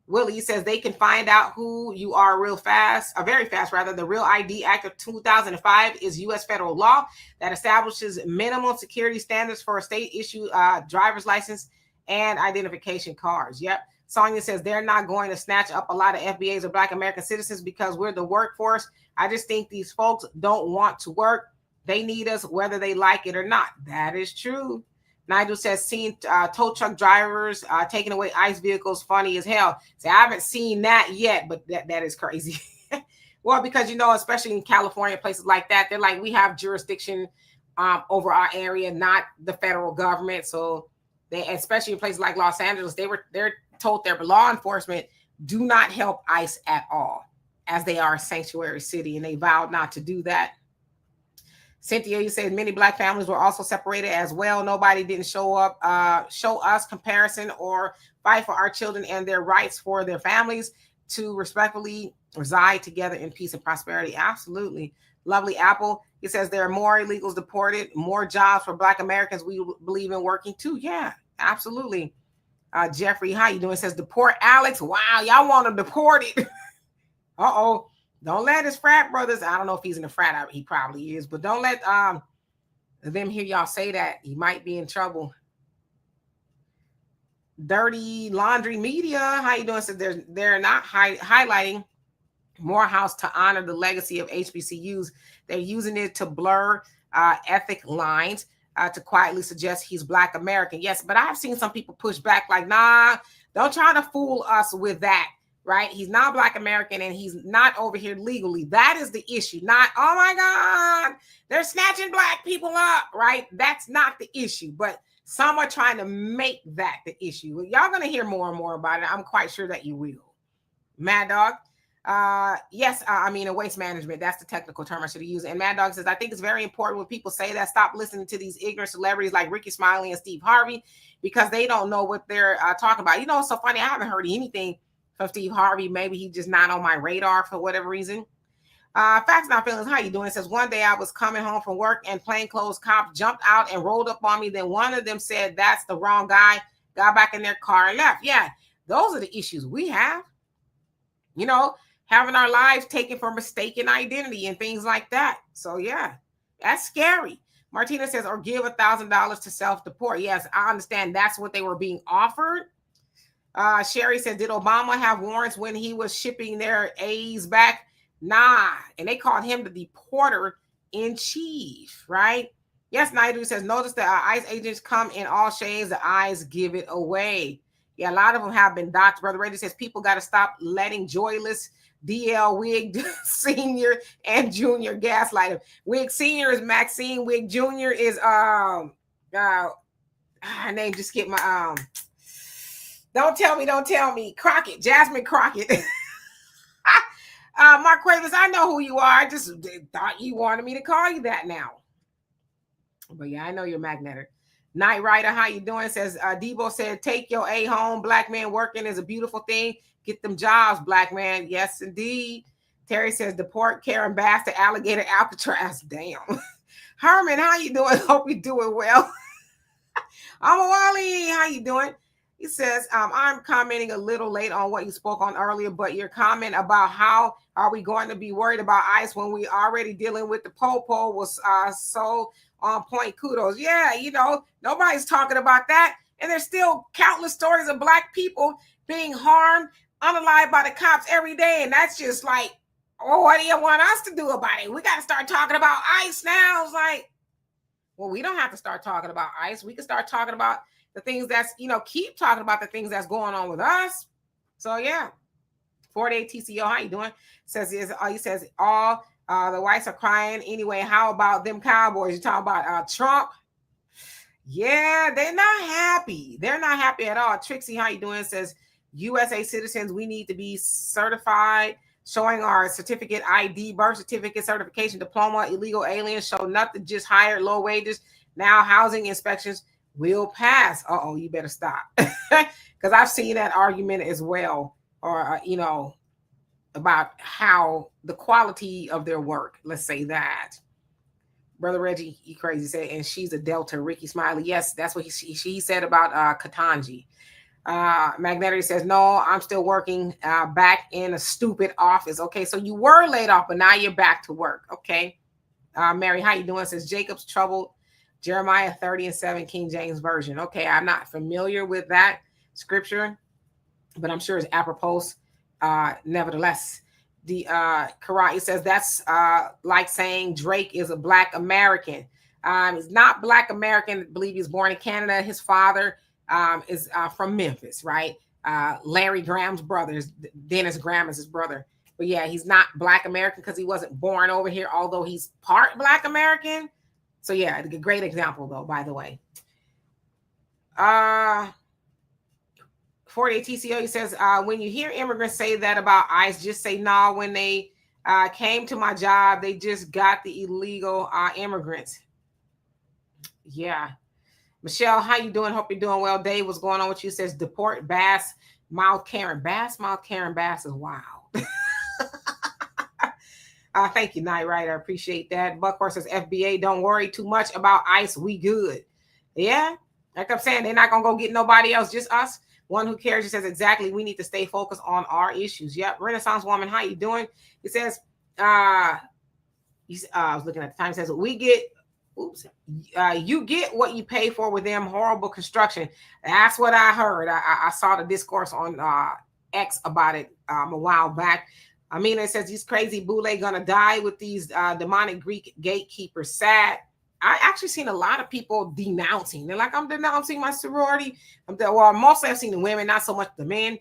Willie says they can find out who you are very fast rather. The Real ID Act of 2005 is U.S. federal law that establishes minimum security standards for a state issue driver's license and identification cards. Yep. Sonia says they're not going to snatch up a lot of FBAs or Black American citizens because we're the workforce. I just think these folks don't want to work. They need us whether they like it or not. That is true. Nigel says seen tow truck drivers taking away ICE vehicles. Funny as hell. So I haven't seen that yet, but that is crazy. Well, because, you know, especially in California, places like that, they're like, we have jurisdiction over our area, not the federal government. So they, especially in places like Los Angeles, they're told their law enforcement do not help ICE at all, as they are a sanctuary city, and they vowed not to do that. Cynthia, you said many Black families were also separated as well. Nobody didn't show us comparison or fight for our children and their rights for their families to respectfully reside together in peace and prosperity. Absolutely. Lovely Apple, he says there are more illegals deported, more jobs for Black Americans. We believe in working too. Yeah, absolutely. Jeffrey, how you doing? It says deport Alex. Wow, y'all want him deported. Uh-oh. Don't let his frat brothers, I don't know if he's in the frat, he probably is, but don't let them hear y'all say that. He might be in trouble. Dirty Laundry Media, how you doing? So they're not highlighting Morehouse to honor the legacy of HBCUs. They're using it to blur ethic lines. To quietly suggest he's Black American. Yes, but I've seen some people push back like, nah, don't try to fool us with that, right? He's not Black American and he's not over here legally. That is the issue. Not, oh my God, they're snatching Black people up, right? That's not the issue, but some are trying to make that the issue. Y'all going to hear more and more about it. I'm quite sure that you will. Mad Dog, Yes, I mean, waste management. That's the technical term I should have used. And Mad Dog says, I think it's very important when people say that, stop listening to these ignorant celebrities like Ricky Smiley and Steve Harvey, because they don't know what they're talking about. You know, it's so funny. I haven't heard anything from Steve Harvey. Maybe he's just not on my radar for whatever reason. Facts Not Feelings, how you doing? It says, one day I was coming home from work and plainclothes cops jumped out and rolled up on me. Then one of them said, that's the wrong guy, got back in their car and left. Yeah, those are the issues we have. You know, having our lives taken for mistaken identity and things like that. So yeah, that's scary. Martina says, or give $1,000 to self-deport. Yes, I understand that's what they were being offered. Sherry said, did Obama have warrants when he was shipping their A's back? Nah, and they called him the deporter in chief, right? Yes, Naidu says, notice that ICE agents come in all shades, the eyes give it away. Yeah, a lot of them have been docked. Brother Reggie says, people got to stop letting joyless DL Wig Senior and Junior gaslight him. Wig Senior is Maxine. Wig Junior is her name just skipped my don't tell me. Crockett, Jasmine Crockett. Mark Cuevas, I know who you are. I just thought you wanted me to call you that now. But yeah, I know you're magnetic. Night Rider, how you doing? Says Debo said, take your A home. Black man working is a beautiful thing. Get them jobs, black man. Yes, indeed. Terry says, deport Karen Bass to Alligator Alcatraz. Damn. Herman, how you doing? Hope you're doing well. I'm a Wally. How you doing? He says, I'm commenting a little late on what you spoke on earlier, but your comment about how are we going to be worried about ICE when we already dealing with the Popo was so on point. Kudos. Yeah, you know, nobody's talking about that. And there's still countless stories of Black people being harmed, unalived by the cops every day. And that's just like, oh, what do you want us to do about it? We got to start talking about ICE now. It's like, well, we don't have to start talking about ICE. We can start talking about the things that's, you know, keep talking about the things that's going on with us. So yeah. 48 TCO, how you doing? He says all the whites are crying. Anyway, how about them Cowboys? You talking about Trump? Yeah, they're not happy. They're not happy at all. Trixie, how you doing? Says USA citizens, we need to be certified, showing our certificate, ID, birth certificate, certification, diploma. Illegal aliens show nothing, just hired, low wages. Now housing inspections will pass. Uh-oh, you better stop. Because I've seen that argument as well, or, you know, about how the quality of their work, let's say that. Brother Reggie, you crazy, say, and she's a Delta. Ricky Smiley, yes, that's what she said about Katanji. Magnetic says, no, I'm still working back in a stupid office. Okay, so you were laid off, but now you're back to work. Okay. Mary, how you doing? Says Jacob's troubled. Jeremiah 30:7, King James Version. Okay, I'm not familiar with that scripture, but I'm sure it's apropos. Nevertheless, the Quran, it says that's like saying Drake is a Black American. He's not Black American. I believe he was born in Canada. His father is from Memphis, right? Larry Graham's brother, Dennis Graham is his brother. But yeah, he's not Black American because he wasn't born over here, although he's part Black American. So yeah, a great example though, by the way. 48 TCO, he says, when you hear immigrants say that about ICE, just say, no, when they came to my job, they just got the illegal immigrants. Yeah. Michelle, how you doing? Hope you're doing well. Dave, what's going on with you? Says deport Bass, Mouth Karen. Bass is wild. Thank you, Night Rider. I appreciate that. Buckhorse says FBA, don't worry too much about ICE. We good. Yeah. Like I'm saying, they're not going to go get nobody else, just us. One who cares. He says, exactly. We need to stay focused on our issues. Yep. Renaissance Woman, how you doing? He says, I was looking at the time. He says, you get what you pay for with them horrible construction. That's what I heard. I saw the discourse on X about it a while back. I mean, it says these crazy boule gonna die with these demonic Greek gatekeepers. Sad. I actually seen a lot of people denouncing. They're like, I'm denouncing my sorority. Well, mostly I've seen the women, not so much the men,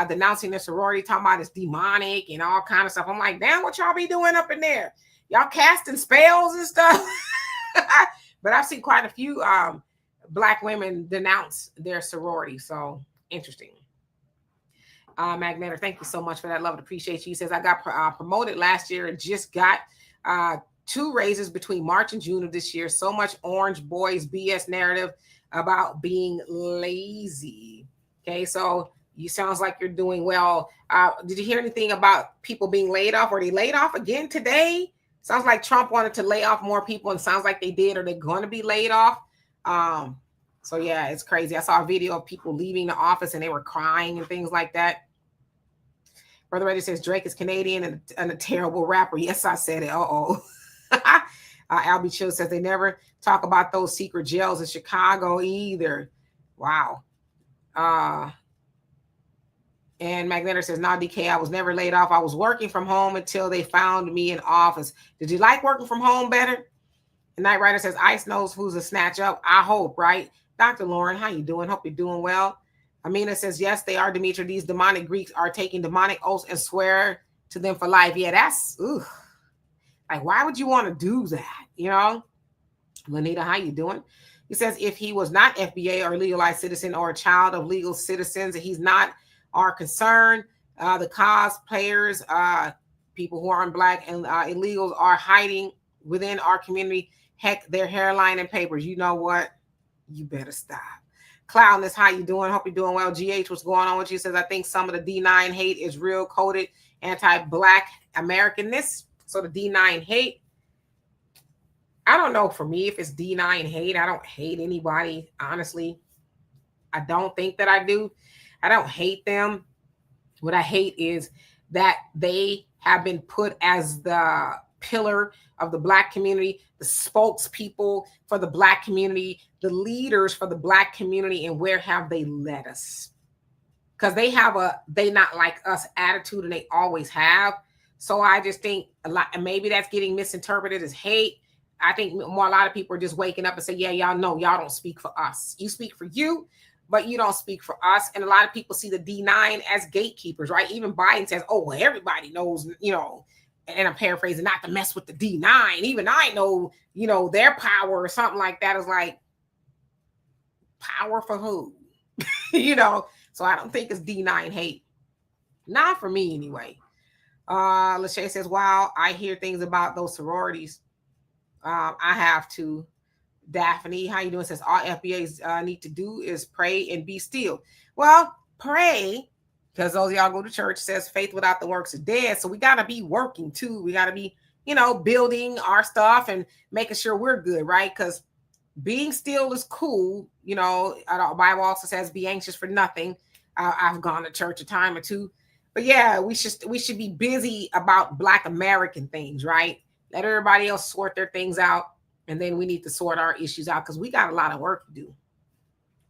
denouncing their sorority, talking about it's demonic and all kind of stuff. I'm like, damn, what y'all be doing up in there? Y'all casting spells and stuff. But I've seen quite a few Black women denounce their sorority. So interesting. Magnetic, thank you so much for that. Love and appreciate you. He says, I got promoted last year and just got uh, 2 raises between March and June of this year. So much orange boys BS narrative about being lazy. Okay, so you sounds like you're doing well. Did you hear anything about people being laid off? Were they laid off again today? Sounds like Trump wanted to lay off more people, and sounds like they did, or they're going to be laid off. So yeah, it's crazy. I saw a video of people leaving the office and they were crying and things like that. Brother Reddy says Drake is Canadian and a terrible rapper. Yes, I said it. Albie Chill says they never talk about those secret jails in Chicago either. Wow. And Magnetic says, nah, DK, I was never laid off. I was working from home until they found me in office. Did you like working from home better? The Night Rider says, Ice knows who's a snatch up. I hope, right? Dr. Lauren, how you doing? Hope you're doing well. Amina says, yes, they are, Demetri. These demonic Greeks are taking demonic oaths and swear to them for life. Yeah, that's, like, why would you want to do that? You know? Lanita, how you doing? He says, if he was not FBA or legalized citizen or a child of legal citizens, he's not our concern. The cosplayers, people who aren't Black and illegals are hiding within our community. Heck, their hairline and papers. You know what? You better stop. Cloudness, how you doing? Hope you're doing well. GH, what's going on with you? Says, I think some of the D9 hate is real coded anti-Black Americanness. So the D9 hate, I don't know for me if it's D9 hate. I don't hate anybody, honestly. I don't think that I do. I don't hate them. What I hate is that they have been put as the pillar of the Black community, the spokespeople for the Black community, the leaders for the Black community, and where have they led us? Because they have a they not like us attitude, and they always have. So I just think a lot, and maybe that's getting misinterpreted as hate. I think a lot of people are just waking up and say, yeah, y'all know y'all don't speak for us. You speak for you, but you don't speak for us. And a lot of people see the D9 as gatekeepers, right? Even Biden says, oh, well, everybody knows, you know, and I'm paraphrasing, not to mess with the D9. Even I know, you know, their power or something like that is like, power for who? You know, so I don't think it's D9 hate. Not for me anyway. Lachey says, wow, I hear things about those sororities. I have to. Daphne, how you doing? Says all FBAs need to do is pray and be still. Well, pray, because those of y'all go to church, says faith without the works is dead. So we got to be working too. We got to be, you know, building our stuff and making sure we're good, right? Because being still is cool. You know, the Bible also says be anxious for nothing. I've gone to church a time or two. But yeah, we should be busy about Black American things, right? Let everybody else sort their things out. And then we need to sort our issues out because we got a lot of work to do.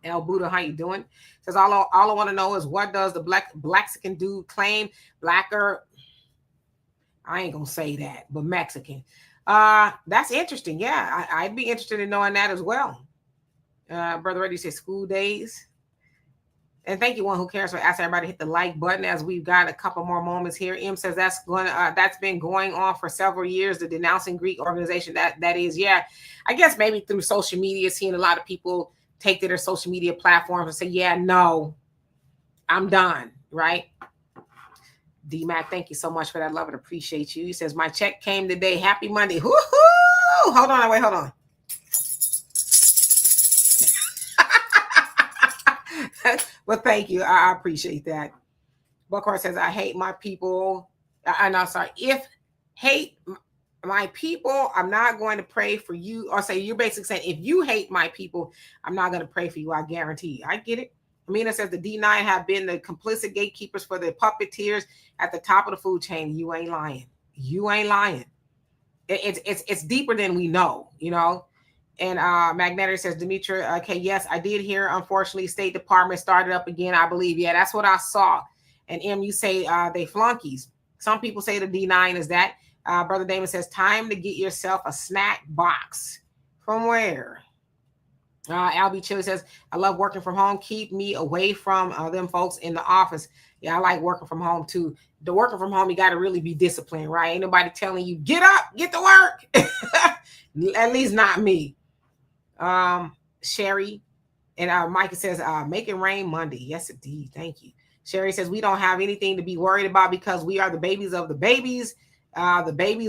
El Buddha, how you doing? Says all I want to know is what does the Blaxican dude claim? Blacker, I ain't gonna say that, but Mexican. That's interesting. Yeah, I'd be interested in knowing that as well. Brother Reddy says school days. And thank you, one who cares, for asking everybody to hit the like button as we've got a couple more moments here. M says that's been going on for several years. The Denouncing Greek organization, that is, yeah. I guess maybe through social media, seeing a lot of people take to their social media platforms and say, yeah, no, I'm done, right? D-Mac, thank you so much for that. Love and appreciate you. He says, my check came today. Happy Monday. Woo-hoo! Hold on. Well, thank you. I appreciate that. Buckhart says, I hate my people. If hate my people, I'm not going to pray for you. Or say, you're basically saying, if you hate my people, I'm not going to pray for you. I guarantee you. I get it. Amina says, the D9 have been the complicit gatekeepers for the puppeteers at the top of the food chain. You ain't lying. You ain't lying. It's deeper than we know, you know. And Magnetic says, Demetri, okay, yes, I did hear, unfortunately, State Department started up again, I believe. Yeah, that's what I saw. And M, you say they flunkies. Some people say the D9 is that. Brother Damon says, time to get yourself a snack box. From where? Albie Chili says, I love working from home. Keep me away from them folks in the office. Yeah, I like working from home too. The working from home, you got to really be disciplined, right? Ain't nobody telling you, get up, get to work. At least not me. Sherry and Micah says, make it rain Monday. Yes, indeed. Thank you. Sherry says, we don't have anything to be worried about because we are the babies of the babies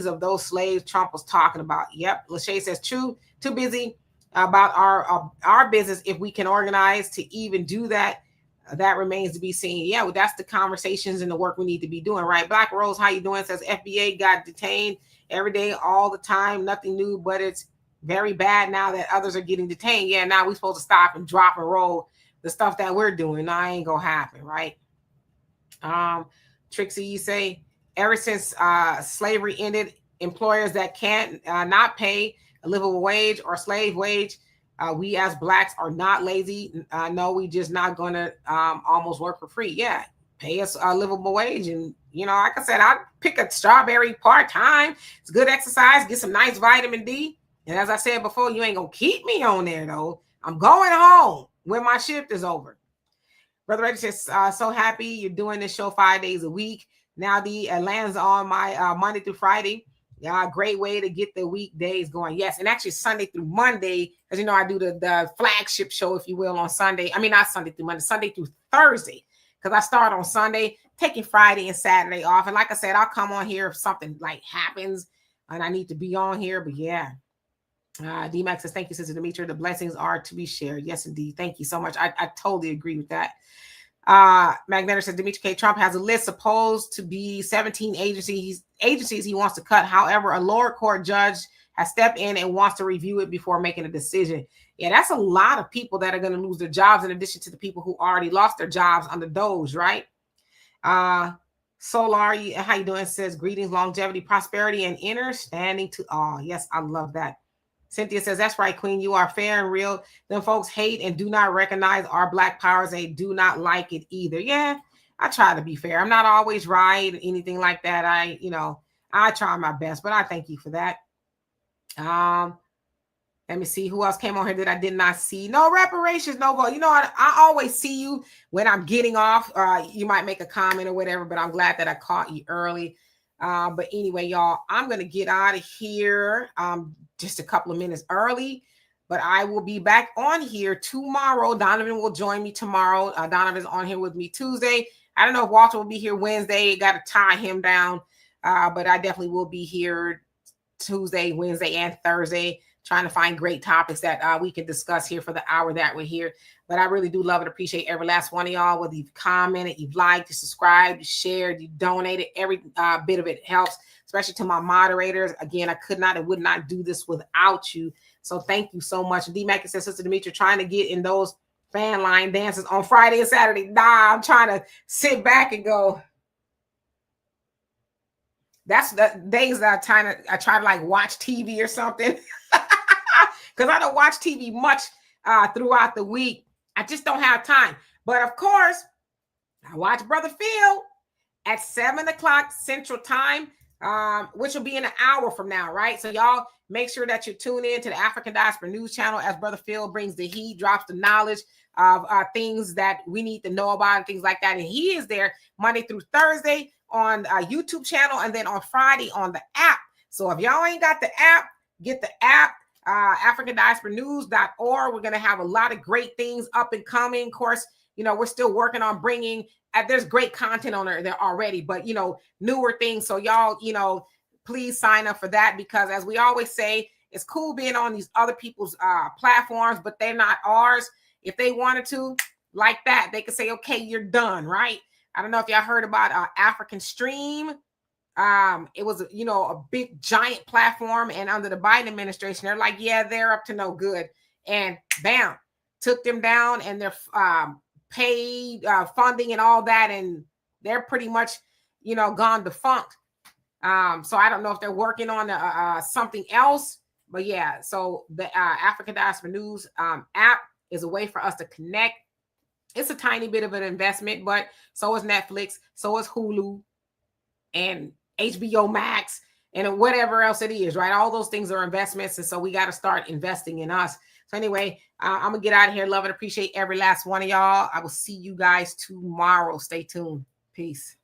of those slaves Trump was talking about. Yep. Lachey says, true, too busy about our business. If we can organize to even do that, that remains to be seen. Yeah, well, that's the conversations and the work we need to be doing, right? Black Rose, how you doing? Says FBA got detained every day, all the time. Nothing new, but it's very bad now that others are getting detained. Yeah, now we're supposed to stop and drop and roll the stuff that we're doing. Now, ain't gonna happen, right? Trixie, you say, ever since slavery ended, employers that can't not pay a livable wage or slave wage, we as blacks are not lazy. No, we just not going to almost work for free. Yeah, pay us a livable wage. And, like I said, I'd pick a strawberry part-time. It's good exercise, get some nice vitamin D. And as I said before, you ain't going to keep me on there, though. I'm going home when my shift is over. Brother Reggie says, so happy you're doing this show 5 days a week. Now the lands on my Monday through Friday. Yeah, great way to get the weekdays going. Yes, and actually Sunday through Monday, as you know, I do the flagship show, if you will, on Sunday. I mean, not Sunday through Monday, Sunday through Thursday, because I start on Sunday, taking Friday and Saturday off. And like I said, I'll come on here if something like happens and I need to be on here. But yeah, D-Max says, thank you, Sister Demetra. The blessings are to be shared. Yes, indeed. Thank you so much. I totally agree with that. Maganda says, Demetra K. Trump has a list supposed to be 17 agencies he wants to cut. However, a lower court judge has stepped in and wants to review it before making a decision. Yeah, that's a lot of people that are going to lose their jobs in addition to the people who already lost their jobs under Doge, right? Solar, how you doing? Says, greetings, longevity, prosperity, and understanding to all. Yes, I love that. Cynthia says, that's right, Queen. You are fair and real. Them folks hate and do not recognize our black powers. They do not like it either. Yeah, I try to be fair. I'm not always right, anything like that. I try my best, but I thank you for that. Let me see who else came on here that I did not see. No reparations, no vote. You know what? I always see you when I'm getting off. You might make a comment or whatever, but I'm glad that I caught you early. But anyway, y'all, I'm going to get out of here just a couple of minutes early, but I will be back on here tomorrow. Donovan will join me tomorrow. Donovan's on here with me Tuesday. I don't know if Walter will be here Wednesday. Got to tie him down. But I definitely will be here Tuesday, Wednesday, and Thursday, trying to find great topics that we can discuss here for the hour that we're here. But I really do love and appreciate every last one of y'all, whether you've commented, you've liked, you subscribed, you shared, you donated. Every bit of it helps, especially to my moderators. Again, I could not and would not do this without you. So thank you so much. D-Mac says, Sister Demetra, trying to get in those fan line dances on Friday and Saturday. Nah, I'm trying to sit back and go. That's the days that I try to like watch TV or something. Because I don't watch TV much throughout the week. I just don't have time. But of course, I watch Brother Phil at 7 o'clock Central Time, which will be in an hour from now, right? So y'all make sure that you tune in to the African Diaspora News Channel as Brother Phil brings the heat, drops the knowledge of things that we need to know about and things like that. And he is there Monday through Thursday on a YouTube channel, and then on Friday on the app. So if y'all ain't got the app, get the app. AfricanDiasporaNews.org. We're going to have a lot of great things up and coming. Of course, we're still working on bringing, there's great content on there already, but, newer things. So y'all, please sign up for that, because as we always say, it's cool being on these other people's platforms, but they're not ours. If they wanted to, like that, they could say, okay, you're done, right? I don't know if y'all heard about African Stream. It was, a big giant platform, and under the Biden administration, they're like, yeah, they're up to no good. And bam, took them down, and they're paid funding and all that. And they're pretty much, gone defunct. So I don't know if they're working on something else, but yeah. So the African Diaspora News app is a way for us to connect. It's a tiny bit of an investment, but so is Netflix, so is Hulu, and HBO Max, and whatever else it is, right? All those things are investments, and so we got to start investing in us. So anyway, I'm going to get out of here. Love and appreciate every last one of y'all. I will see you guys tomorrow. Stay tuned. Peace.